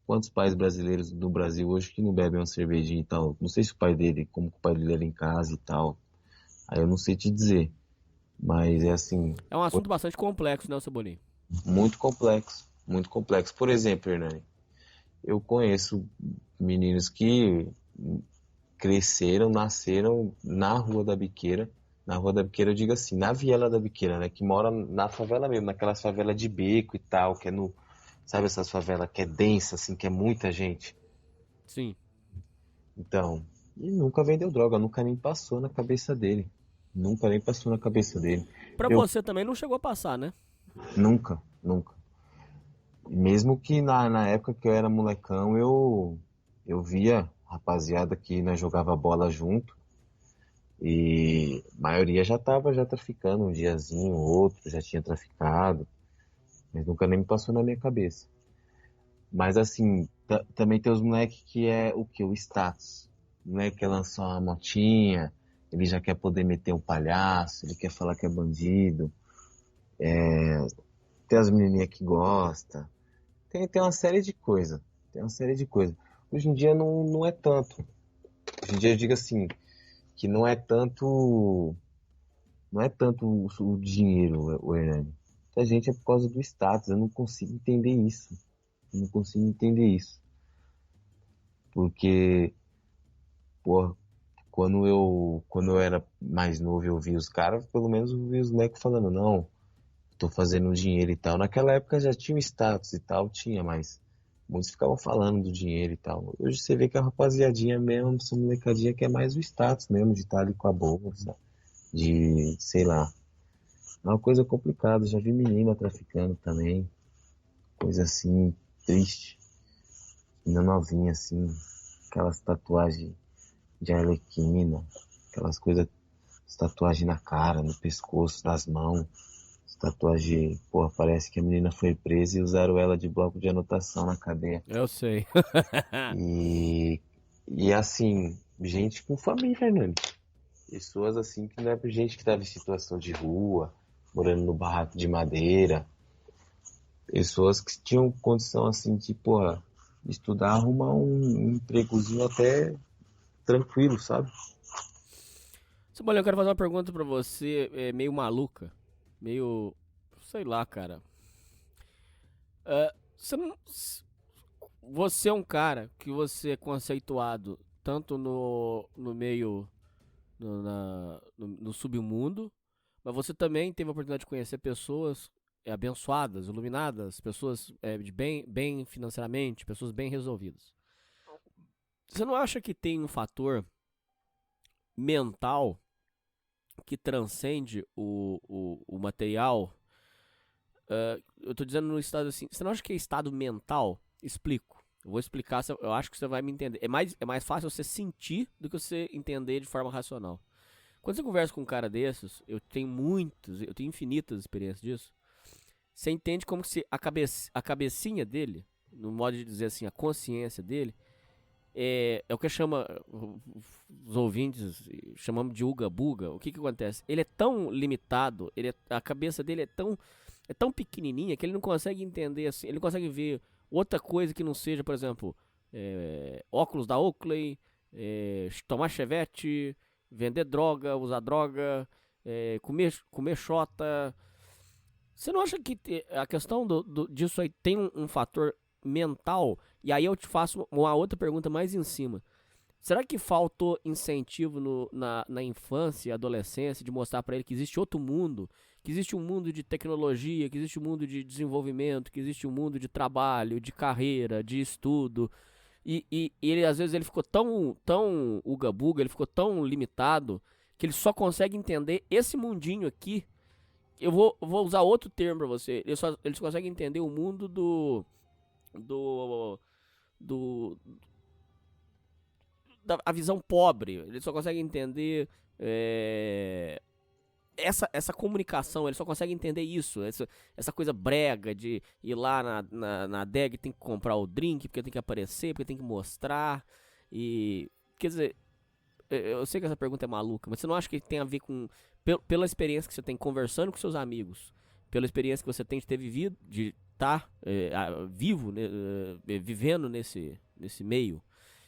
quantos pais brasileiros do Brasil hoje que não bebem uma cervejinha e tal? Não sei se como que o pai dele era em casa e tal. Aí eu não sei te dizer. Mas é assim, É um assunto bastante complexo, né, Cebolinha? muito complexo. Muito complexo. Por exemplo, Hernani, eu conheço meninos que nasceram na Rua da Biqueira. Na Rua da Biqueira, eu digo assim, na Viela da Biqueira, né? Que mora na favela mesmo, naquelas favelas de beco e tal, que é sabe essas favelas que é densa, assim, que é muita gente. Sim. Então, e nunca vendeu droga, nunca nem passou na cabeça dele. Nunca nem passou na cabeça dele. Pra Eu você também não chegou a passar, né? nunca, nunca. Mesmo que na época que eu era molecão, eu via rapaziada que nós jogava bola junto e a maioria já tava traficando um diazinho, outro já tinha traficado, mas nunca nem me passou na minha cabeça. Mas assim, também tem os moleques que é o que? O status. O moleque quer lançar uma motinha, ele já quer poder meter um palhaço, ele quer falar que é bandido. Tem as menininhas que gostam. Tem uma série de coisas. Tem uma série de coisas. Hoje em dia não é tanto. Hoje em dia eu digo assim, que não é tanto o dinheiro, o Hernani. Muita gente é por causa do status. Eu não consigo entender isso. Eu não consigo entender isso. Porque, pô, quando eu era mais novo, eu via os caras, pelo menos eu via os moleques falando, não, tô fazendo dinheiro e tal. Naquela época já tinha o status e tal, tinha, mas muitos ficavam falando do dinheiro e tal. Hoje você vê que a rapaziadinha mesmo, essa molecadinha quer mais o status mesmo, de estar ali com a bolsa, de, sei lá. É uma coisa complicada, já vi menina traficando também, coisa assim, triste. Menina novinha assim, aquelas tatuagens de arlequina, aquelas coisas, tatuagem na cara, no pescoço, nas mãos. Tatuagem, porra, parece que a menina foi presa e usaram ela de bloco de anotação na cadeia. Eu sei. E assim, gente com família, né? Pessoas assim que não é pra gente que tava em situação de rua, morando no barraco de madeira. Pessoas que tinham condição assim de, porra, estudar, arrumar um empregozinho até tranquilo, sabe? Cebolinha, eu quero fazer uma pergunta pra você, meio maluca. Meio. Sei lá, cara. Você não. Você é um cara que você é conceituado tanto no meio. No submundo, mas você também teve a oportunidade de conhecer pessoas abençoadas, iluminadas, pessoas de bem financeiramente, pessoas bem resolvidas. Você não acha que tem um fator mental que transcende o material? Eu tô dizendo no estado assim. Você não acha que é estado mental? Explico. Eu vou explicar, eu acho que você vai me entender. É mais fácil você sentir do que você entender de forma racional. Quando você conversa com um cara desses, eu tenho infinitas experiências disso. Você entende como se a cabecinha dele, no modo de dizer assim, a consciência dele, é o que chama, os ouvintes chamamos de uga-buga. O que acontece? Ele é tão limitado, a cabeça dele é tão pequenininha que ele não consegue entender assim, ele não consegue ver outra coisa que não seja, por exemplo, óculos da Oakley, tomar chevette, vender droga, usar droga, comer xota. Você não acha que a questão disso aí tem um fator mental? E aí eu te faço uma outra pergunta mais em cima. Será que faltou incentivo na infância e adolescência de mostrar pra ele que existe outro mundo? Que existe um mundo de tecnologia, que existe um mundo de desenvolvimento, que existe um mundo de trabalho, de carreira, de estudo. E ele, às vezes, ele ficou tão uga-buga, ele ficou tão limitado, que ele só consegue entender esse mundinho aqui. Eu vou usar outro termo pra você. Ele só consegue entender o mundo a visão pobre. Ele só consegue entender essa comunicação, ele só consegue entender isso, essa coisa brega de ir lá na adega e tem que comprar o drink, porque tem que aparecer, porque tem que mostrar. E quer dizer, eu sei que essa pergunta é maluca, mas você não acha que tem a ver com pela experiência que você tem conversando com seus amigos, pela experiência que você tem de ter vivido, de estar vivo, né, vivendo nesse meio,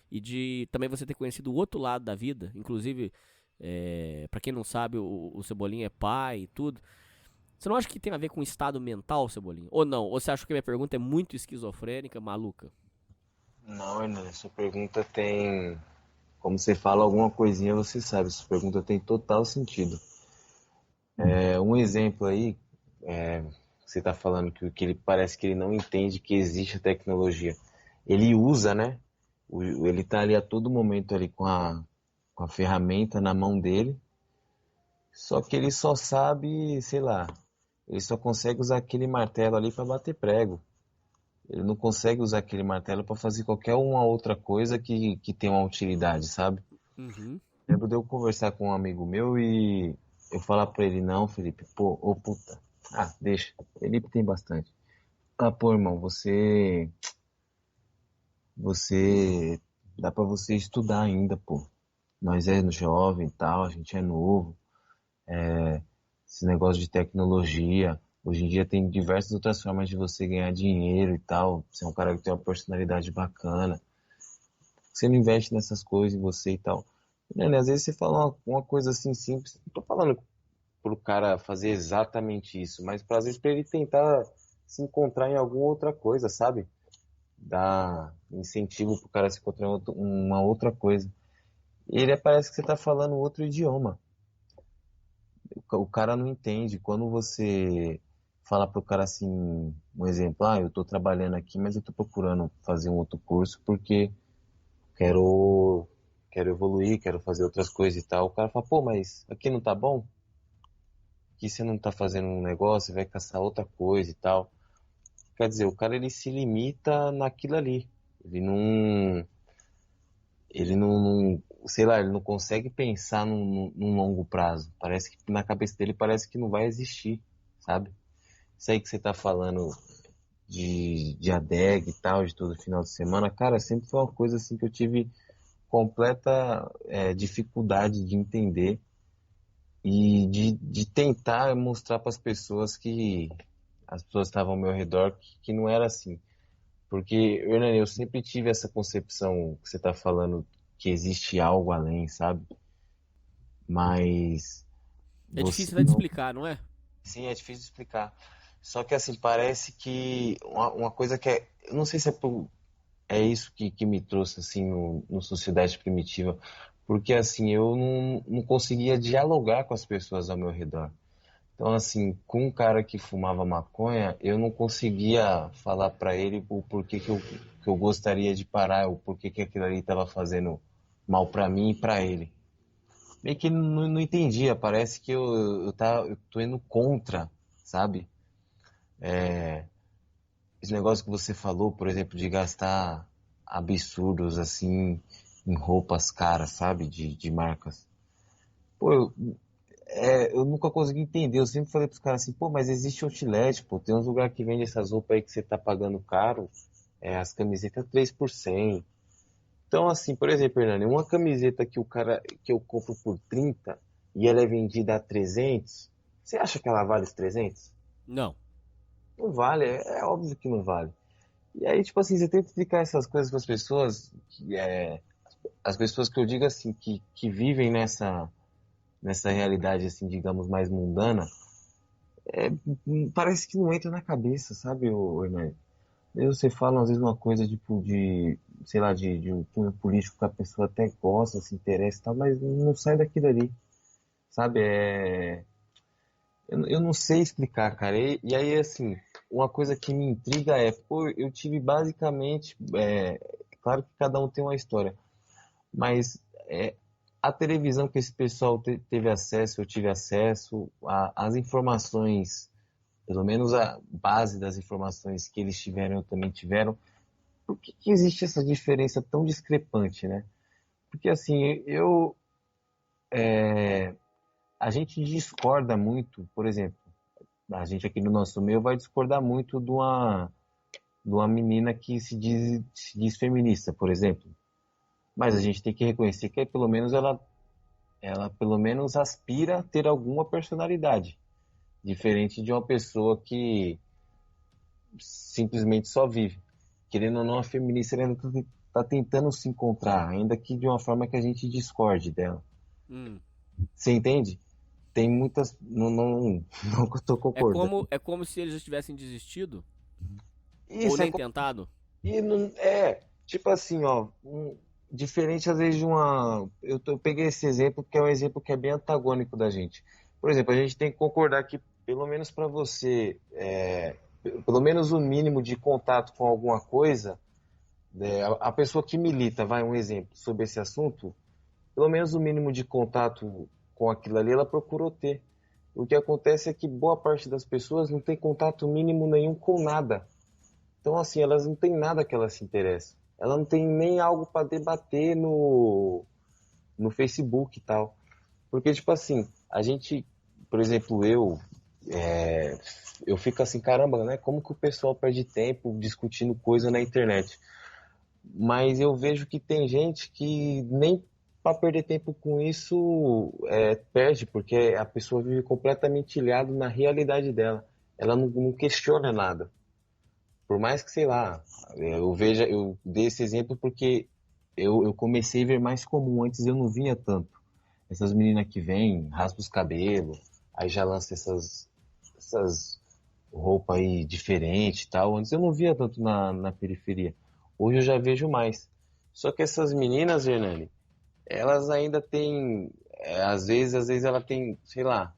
e de também você ter conhecido o outro lado da vida, inclusive pra quem não sabe, o Cebolinha é pai e tudo. Você não acha que tem a ver com estado mental, Cebolinha? Ou não? Ou você acha que a minha pergunta é muito esquizofrênica, maluca? Não, Hernan, sua pergunta tem. Como você fala alguma coisinha, você sabe. Sua pergunta tem total sentido. Um exemplo aí, você está falando que ele parece que ele não entende que existe a tecnologia. Ele usa, né? Ele está ali a todo momento ali com a ferramenta na mão dele, só que ele só sabe, sei lá, ele só consegue usar aquele martelo ali para bater prego. Ele não consegue usar aquele martelo para fazer qualquer uma outra coisa que tenha uma utilidade, sabe? Uhum. Lembro de eu conversar com um amigo meu e eu falar para ele, não, Felipe, pô, ô puta, deixa, Felipe tem bastante. Pô, irmão, você dá para você estudar ainda, pô. Nós é jovem e tal, a gente é novo. Esse negócio de tecnologia. Hoje em dia tem diversas outras formas de você ganhar dinheiro e tal. Você é um cara que tem uma personalidade bacana. Você não investe nessas coisas em você e tal. Né, às vezes você fala uma coisa assim simples. Não tô falando pro cara fazer exatamente isso, mas às vezes para ele tentar se encontrar em alguma outra coisa, sabe? Dar incentivo pro cara se encontrar em uma outra coisa. Ele parece que você tá falando outro idioma. O cara não entende. Quando você falar pro cara assim, um exemplo, eu tô trabalhando aqui, mas eu tô procurando fazer um outro curso porque quero, quero evoluir, quero fazer outras coisas e tal. O cara fala, pô, mas aqui não tá bom? Aqui você não tá fazendo um negócio, vai caçar outra coisa e tal. Quer dizer, o cara ele se limita naquilo ali. Sei lá, ele não consegue pensar num longo prazo. Parece que na cabeça dele parece que não vai existir, sabe? Isso aí que você tá falando de adega e tal, de todo final de semana, cara, sempre foi uma coisa assim que eu tive completa dificuldade de entender e de tentar mostrar para as pessoas que as pessoas estavam ao meu redor que não era assim. Porque, Hernani, eu sempre tive essa concepção que você está falando que existe algo além, sabe? Mas É você difícil até de não... explicar, não é? Sim, é difícil de explicar. Só que assim, parece que uma coisa que é. Eu não sei se é isso que me trouxe assim no Sociedade Primitiva. Porque assim, eu não conseguia dialogar com as pessoas ao meu redor. Então, assim, com um cara que fumava maconha, eu não conseguia falar pra ele o porquê que eu gostaria de parar, o porquê que aquilo ali estava fazendo mal pra mim e pra ele. Meio que não entendia, parece que eu tô indo contra, sabe? Esse negócio que você falou, por exemplo, de gastar absurdos, assim, em roupas caras, sabe? De marcas. Pô, eu nunca consegui entender. Eu sempre falei pros caras assim, pô, mas existe outlet, pô. Tem uns lugares que vende essas roupas aí que você tá pagando caro. As camisetas 3%. Então, assim, por exemplo, Hernani, uma camiseta que eu compro por 30 e ela é vendida a 300, você acha que ela vale os 300? Não. Não vale, é óbvio que não vale. E aí, tipo assim, você tenta explicar essas coisas para as pessoas, as pessoas que eu digo assim, que vivem nessa realidade, assim, digamos, mais mundana, parece que não entra na cabeça, sabe, Hernani? Mesmo você fala, às vezes, uma coisa, tipo, sei lá, de um cunho político que a pessoa até gosta, se interessa e tal, mas não sai daquilo ali, sabe? Eu não sei explicar, cara. E aí, assim, uma coisa que me intriga pô, eu tive basicamente, claro que cada um tem uma história, mas a televisão que esse pessoal teve acesso, eu tive acesso, as informações, pelo menos a base das informações que eles tiveram, eu também tiveram. Por que existe essa diferença tão discrepante, né? Porque assim, a gente discorda muito, por exemplo, a gente aqui no nosso meio vai discordar muito de uma menina que se diz feminista, por exemplo. Mas a gente tem que reconhecer que pelo menos ela pelo menos aspira a ter alguma personalidade, diferente de uma pessoa que simplesmente só vive. Querendo ou não, a feminista ela ainda está tentando se encontrar, ainda que de uma forma que a gente discorde dela. Hum. Você entende? Tem muitas. Não que eu tô concordando. É como se eles já tivessem desistido ou Isso nem tentado. e não, tipo assim, ó. Diferente às vezes de uma. Eu peguei esse exemplo porque é um exemplo que é bem antagônico da gente. Por exemplo, a gente tem que concordar que, pelo menos para você, pelo menos o mínimo de contato com alguma coisa, a pessoa que milita, vai um exemplo sobre esse assunto, pelo menos o mínimo de contato com aquilo ali, ela procurou ter. O que acontece é que boa parte das pessoas não tem contato mínimo nenhum com nada. Então, assim, elas não têm nada que elas se interessam. Ela não tem nem algo para debater no Facebook e tal. Porque, tipo assim, a gente, por exemplo, eu fico assim, caramba, né? Como que o pessoal perde tempo discutindo coisa na internet? Mas eu vejo que tem gente que nem para perder tempo com isso perde, porque a pessoa vive completamente ilhada na realidade dela. Ela não questiona nada. Por mais que, sei lá, eu dei esse exemplo porque eu comecei a ver mais comum. Antes eu não via tanto. Essas meninas que vêm, raspam os cabelos, aí já lança essas roupas aí diferentes e tal. Antes eu não via tanto na periferia. Hoje eu já vejo mais. Só que essas meninas, Hernani, elas ainda têm, às vezes ela tem, sei lá,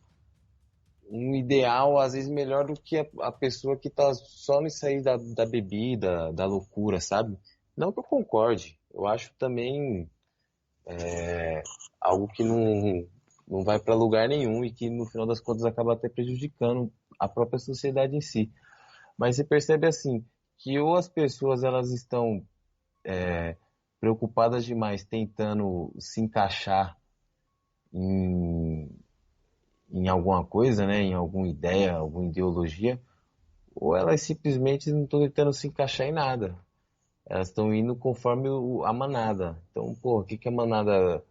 um ideal, às vezes, melhor do que a pessoa que tá só nisso aí da bebida, da loucura, sabe? Não que eu concorde, eu acho também algo que não vai para lugar nenhum e que, no final das contas, acaba até prejudicando a própria sociedade em si. Mas você percebe, assim, que ou as pessoas elas estão preocupadas demais tentando se encaixar em, em alguma coisa, né, em alguma ideia, alguma ideologia, ou elas simplesmente não estão tentando se encaixar em nada. Elas estão indo conforme a manada. Então, pô, o que que a manada,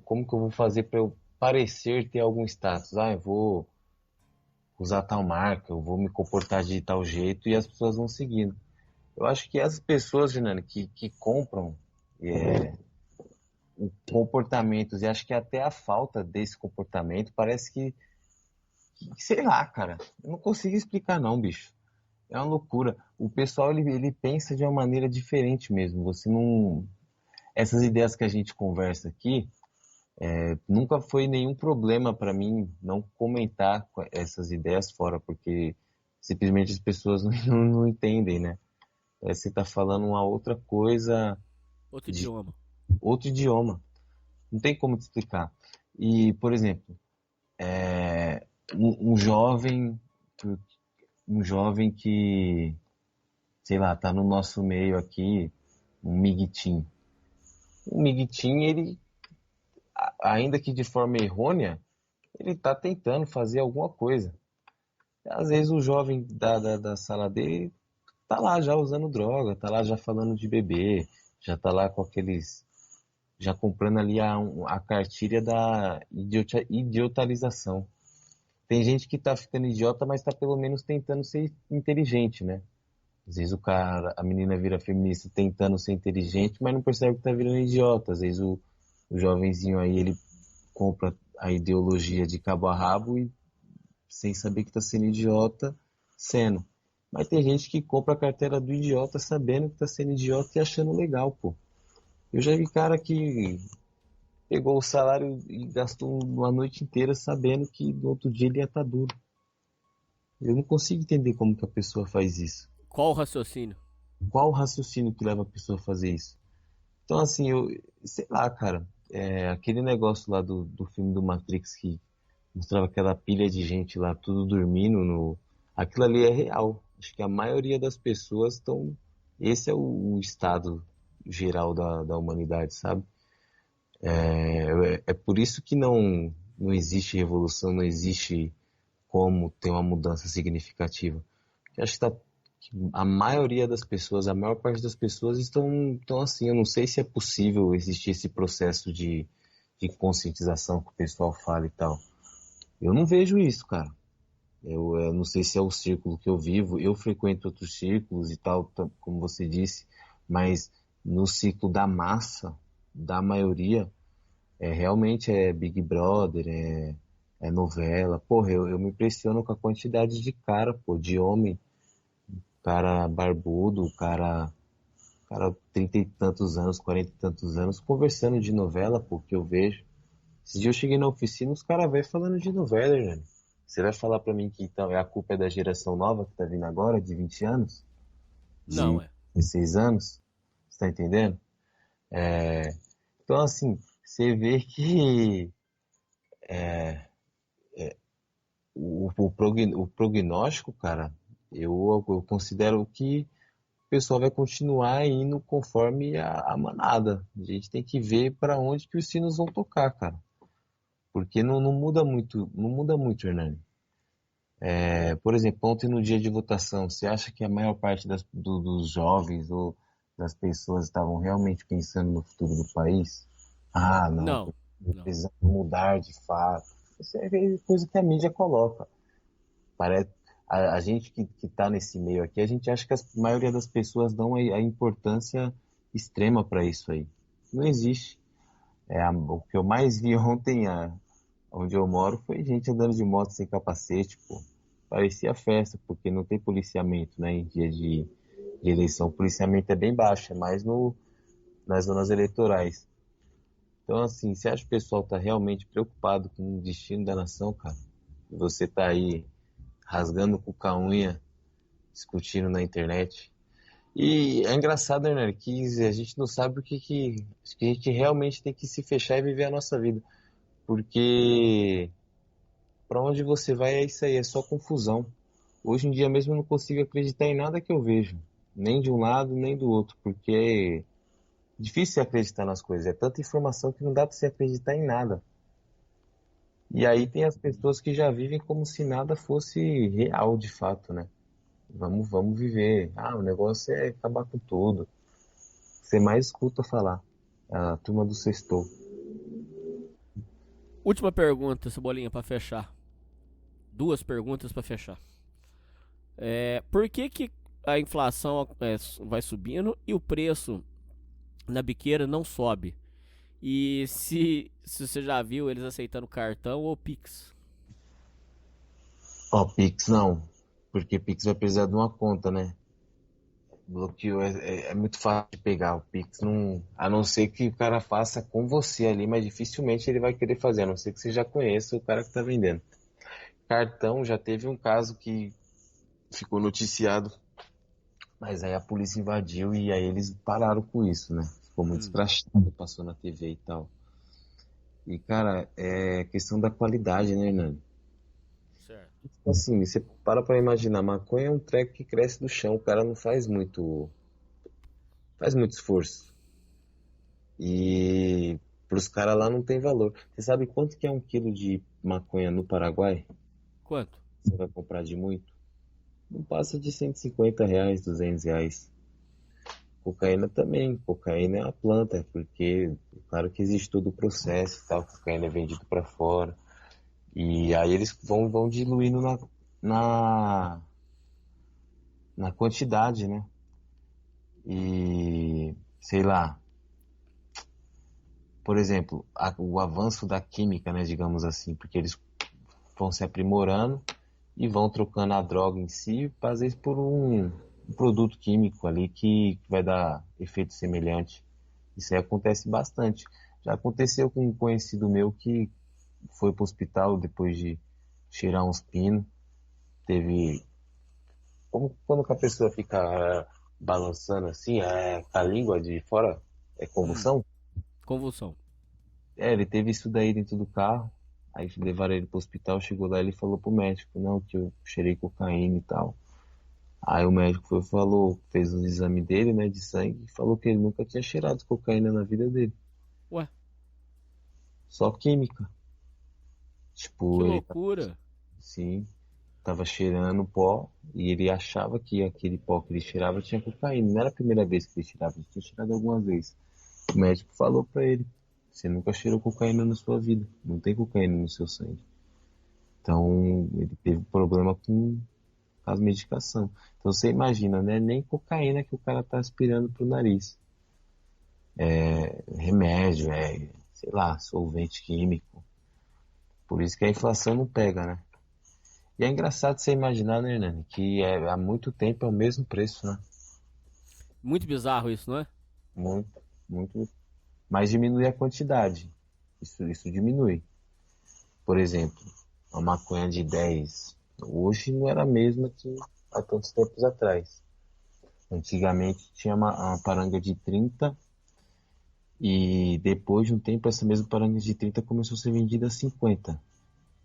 como que eu vou fazer para eu parecer ter algum status? Ah, eu vou usar tal marca, eu vou me comportar de tal jeito e as pessoas vão seguindo. Eu acho que as pessoas, Fernando, que compram comportamentos, e acho que até a falta desse comportamento parece sei lá, cara, eu não consigo explicar não, bicho. É uma loucura. O pessoal, ele pensa de uma maneira diferente mesmo. Você não... Essas ideias que a gente conversa aqui, nunca foi nenhum problema para mim não comentar essas ideias fora, porque simplesmente as pessoas não entendem, né? Você tá falando uma outra coisa, Outro de idioma. outro idioma. Não tem como te explicar. E, por exemplo, um jovem, um jovem que, sei lá, tá no nosso meio aqui, um miguitim. O miguitim, ele, ainda que de forma errônea, ele tá tentando fazer alguma coisa. Às vezes o jovem da sala dele tá lá já usando droga, tá lá já falando de beber, já tá lá com aqueles, já comprando ali a cartilha da idiotalização. Tem gente que tá ficando idiota, mas tá pelo menos tentando ser inteligente, né? Às vezes a menina vira feminista tentando ser inteligente, mas não percebe que tá virando idiota. Às vezes o jovenzinho aí, ele compra a ideologia de cabo a rabo e sem saber que tá sendo idiota, sendo. Mas tem gente que compra a carteira do idiota sabendo que tá sendo idiota e achando legal, pô. Eu já vi cara que pegou o salário e gastou uma noite inteira sabendo que no outro dia ele ia estar duro. Eu não consigo entender como que a pessoa faz isso. Qual o raciocínio? Qual o raciocínio que leva a pessoa a fazer isso? Então, assim, eu sei lá, cara, aquele negócio lá do filme do Matrix que mostrava aquela pilha de gente lá, tudo dormindo, aquilo ali é real. Acho que a maioria das pessoas estão. Esse é o estado geral da humanidade, sabe? É por isso que não existe revolução, não existe como ter uma mudança significativa. Eu acho que a maioria das pessoas, a maior parte das pessoas estão assim. Eu não sei se é possível existir esse processo de conscientização que o pessoal fala e tal. Eu não vejo isso, cara. Eu não sei se é o círculo que eu vivo. Eu frequento outros círculos e tal, como você disse, mas no ciclo da massa, da maioria, realmente é Big Brother, é novela. Porra, eu me impressiono com a quantidade de cara, pô, de homem, cara barbudo, cara 30 e tantos anos, 40 e tantos anos, conversando de novela, pô, que eu vejo. Esse dia eu cheguei na oficina, os caras velhos falando de novela, velho. Você vai falar pra mim que então a culpa é da geração nova que tá vindo agora, de 20 anos? Não, De 16 anos? Você tá entendendo? Então, assim, você vê que o prognóstico, cara, eu considero que o pessoal vai continuar indo conforme a manada. A gente tem que ver para onde que os sinos vão tocar, cara. Porque não muda muito, não muda muito, Hernani. Por exemplo, ontem no dia de votação, você acha que a maior parte dos jovens ou das pessoas estavam realmente pensando no futuro do país? Ah, não, não. precisamos mudar de fato. Isso é coisa que a mídia coloca. Parece, a gente que está nesse meio aqui, a gente acha que a maioria das pessoas dão a importância extrema para isso aí. Não existe. O que eu mais vi ontem, onde eu moro, foi gente andando de moto sem capacete, pô. Parecia festa, porque não tem policiamento, né, em dia de eleição. O policiamento é bem baixo, é mais nas zonas eleitorais. Então, assim, você acha que o pessoal está realmente preocupado com o destino da nação, cara? Você tá aí rasgando com a unha, discutindo na internet. E é engraçado, né, que a gente não sabe acho que a gente realmente tem que se fechar e viver a nossa vida. Porque pra onde você vai é isso aí, é só confusão. Hoje em dia mesmo eu não consigo acreditar em nada que eu vejo. Nem de um lado, nem do outro. Porque é difícil você acreditar nas coisas. É tanta informação que não dá pra você acreditar em nada. E aí tem as pessoas que já vivem como se nada fosse real de fato, né? Vamos viver. Ah, o negócio é acabar com tudo. Você mais escuta falar. A turma do sextou. Última pergunta, Cebolinha, pra fechar. Duas perguntas pra fechar. Por que a inflação vai subindo e o preço na biqueira não sobe? E se você já viu eles aceitando cartão ou Pix? Ó, Pix não. Porque Pix vai precisar de uma conta, né? Bloqueio é muito fácil de pegar. O Pix não. A não ser que o cara faça com você ali, mas dificilmente ele vai querer fazer, a não ser que você já conheça o cara que tá vendendo. Cartão, já teve um caso que ficou noticiado, mas aí a polícia invadiu e aí eles pararam com isso, né? Ficou muito escrachado, passou na TV e tal. E, cara, é questão da qualidade, né, Hernani? Certo. Assim, você para pra imaginar, maconha é um treco que cresce do chão, o cara não faz muito esforço. E pros caras lá não tem valor. Você sabe quanto que é um quilo de maconha no Paraguai? Quanto? Você vai comprar de muito? Não passa de R$ 150, R$ 200. Cocaína também. Cocaína é uma planta, porque claro que existe todo o processo e tal. Cocaína é vendido para fora. E aí eles vão diluindo na, na quantidade, né? E sei lá, por exemplo, o avanço da química, né, digamos assim, porque eles vão se aprimorando e vão trocando a droga em si, às vezes por um produto químico ali que vai dar efeito semelhante. Isso aí acontece bastante. Já aconteceu com um conhecido meu que foi pro hospital depois de cheirar uns pinos. Teve. Como quando a pessoa fica balançando assim, com a língua de fora, é convulsão? Convulsão. Ele teve isso daí dentro do carro. Aí levaram ele pro hospital, chegou lá e ele falou pro médico, não, que eu cheirei cocaína e tal. Aí o médico fez um exame dele, né, de sangue, e falou que ele nunca tinha cheirado cocaína na vida dele. Ué, Só química. que Tipo, loucura. sim, tava cheirando pó e ele achava que aquele pó que ele cheirava tinha cocaína. Não era a primeira vez que ele cheirava, ele tinha cheirado algumas vezes. O médico falou pra ele, você nunca cheirou cocaína na sua vida, não tem cocaína no seu sangue. Então, ele teve problema com as medicações. Então, você imagina, né? Nem cocaína que o cara tá aspirando pro nariz. É remédio, sei lá, solvente químico. Por isso que a inflação não pega, né? E é engraçado você imaginar, né, Hernani, que há muito tempo é o mesmo preço, né? Muito bizarro isso, não é? Muito, muito. Mas diminui a quantidade. Isso diminui. Por exemplo, a maconha de 10 hoje não era a mesma que há tantos tempos atrás. Antigamente tinha uma paranga de 30 e depois de um tempo essa mesma paranga de 30 começou a ser vendida a 50.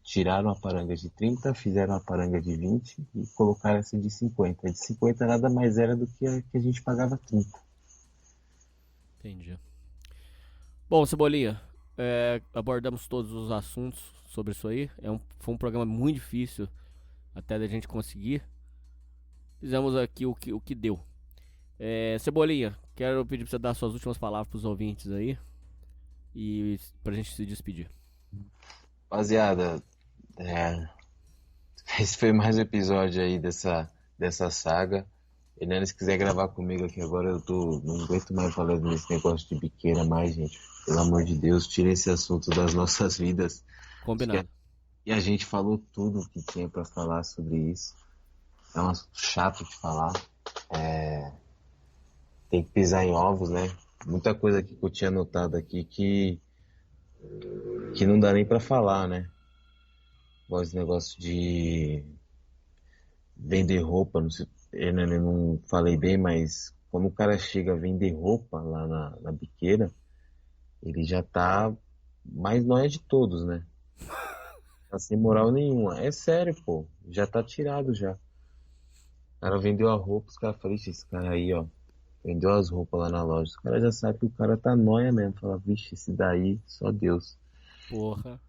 Tiraram a paranga de 30, fizeram a paranga de 20 e colocaram essa de 50. A de 50 nada mais era do que a que a gente pagava 30. Entendi. Bom, Cebolinha, abordamos todos os assuntos sobre isso aí. Foi um programa muito difícil até da gente conseguir. Fizemos aqui o que deu. Cebolinha, quero pedir pra você dar suas últimas palavras pros ouvintes aí. E pra gente se despedir. Rapaziada, esse foi mais um episódio aí dessa saga. Hernani, se quiser gravar comigo aqui agora, não aguento mais falar nesse negócio de biqueira mais, gente. Pelo amor de Deus, tira esse assunto das nossas vidas. Combinado. E a gente falou tudo o que tinha pra falar sobre isso. É um assunto chato de falar. Tem que pisar em ovos, né? Muita coisa aqui que eu tinha anotado aqui que não dá nem pra falar, né? igual esse negócio de vender roupa, não sei, eu não falei bem, mas quando o cara chega a vender roupa lá na biqueira, ele já tá mais nóia de todos, né? Tá sem moral nenhuma. É sério, pô. Já tá tirado já. O cara vendeu a roupa, os caras falaram, "Ixi, esse cara aí, ó, vendeu as roupas lá na loja." Os caras já sabem que o cara tá nóia mesmo. Fala, vixe, esse daí, só Deus. Porra.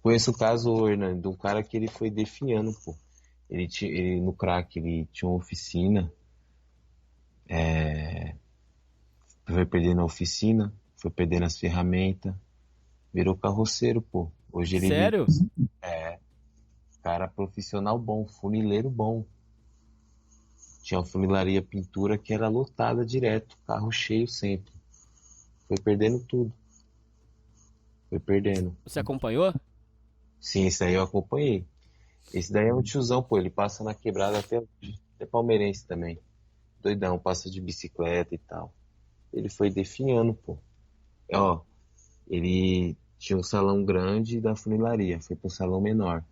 Conheço o caso, Hernani, de um cara que ele foi definhando, pô. Ele no crack, ele tinha uma oficina, foi perdendo a oficina, foi perdendo as ferramentas, virou carroceiro, pô. Hoje ele Sério? cara profissional bom, funileiro bom. Tinha uma funilaria pintura que era lotada direto, carro cheio sempre. Foi perdendo tudo. Foi perdendo. Você acompanhou? Sim, esse daí eu acompanhei. Esse daí é um tiozão, pô. Ele passa na quebrada até hoje. É palmeirense também. Doidão, passa de bicicleta e tal. Ele foi definhando, pô. Ó, ele tinha um salão grande da funilaria, foi pro salão menor.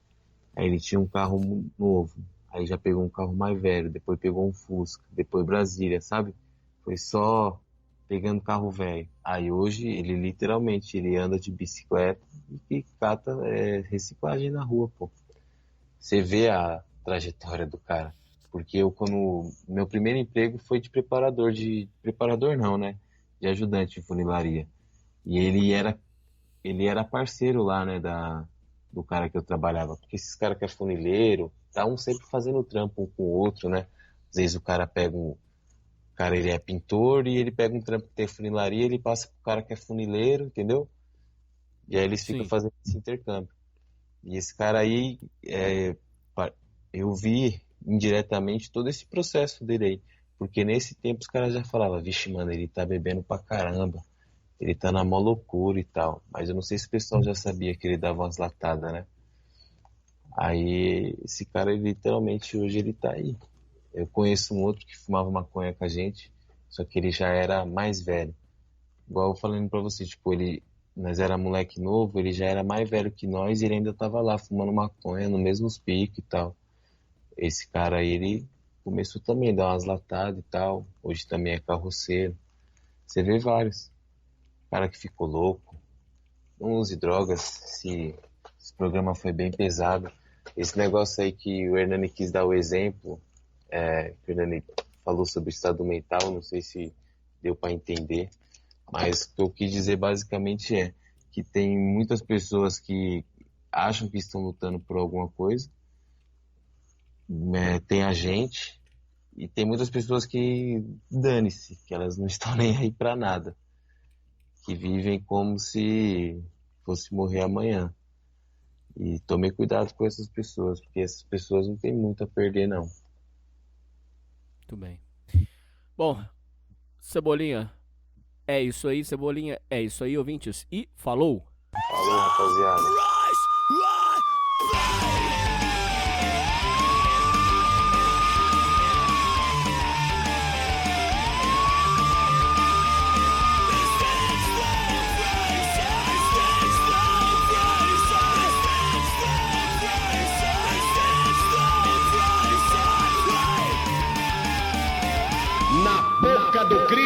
Aí ele tinha um carro novo. Aí já pegou um carro mais velho, depois pegou um Fusca, depois Brasília, sabe? Foi só pegando carro velho. Aí hoje ele literalmente ele anda de bicicleta e cata reciclagem na rua, pô. Você vê a trajetória do cara. Porque meu primeiro emprego foi de preparador não, né? De ajudante de funilaria. E ele era parceiro lá, né, do cara que eu trabalhava. Porque esses caras que é funileiro, tá um sempre fazendo trampo um com o outro, né? Às vezes o cara ele é pintor e ele pega um trampo que tem funilaria, ele passa pro cara que é funileiro, entendeu? E aí eles ficam Sim. fazendo esse intercâmbio. E esse cara aí, eu vi indiretamente todo esse processo dele aí. Porque nesse tempo os caras já falavam, vixe, mano, ele tá bebendo pra caramba. Ele tá na mó loucura e tal. Mas eu não sei se o pessoal já sabia que ele dava umas latadas, né? Aí, esse cara, ele, literalmente, hoje ele tá aí. Eu conheço um outro que fumava maconha com a gente, só que ele já era mais velho. Igual eu falando pra você, tipo, nós era moleque novo, ele já era mais velho que nós e ele ainda tava lá fumando maconha no mesmo pico e tal. Esse cara aí, ele começou também a dar umas latadas e tal. Hoje também é carroceiro. Você vê vários. Cara que ficou louco. Não use drogas. Esse programa foi bem pesado. Esse negócio aí que o Hernani quis dar o exemplo, que o Hernani falou sobre o estado mental, não sei se deu para entender, mas o que eu quis dizer basicamente é que tem muitas pessoas que acham que estão lutando por alguma coisa, tem a gente, e tem muitas pessoas que dane-se, que elas não estão nem aí para nada, que vivem como se fosse morrer amanhã. E tome cuidado com essas pessoas, porque essas pessoas não têm muito a perder, não. Muito bem. Bom, Cebolinha, é isso aí, Cebolinha, é isso aí, ouvintes. E falou! Falou, rapaziada. Na boca do crime.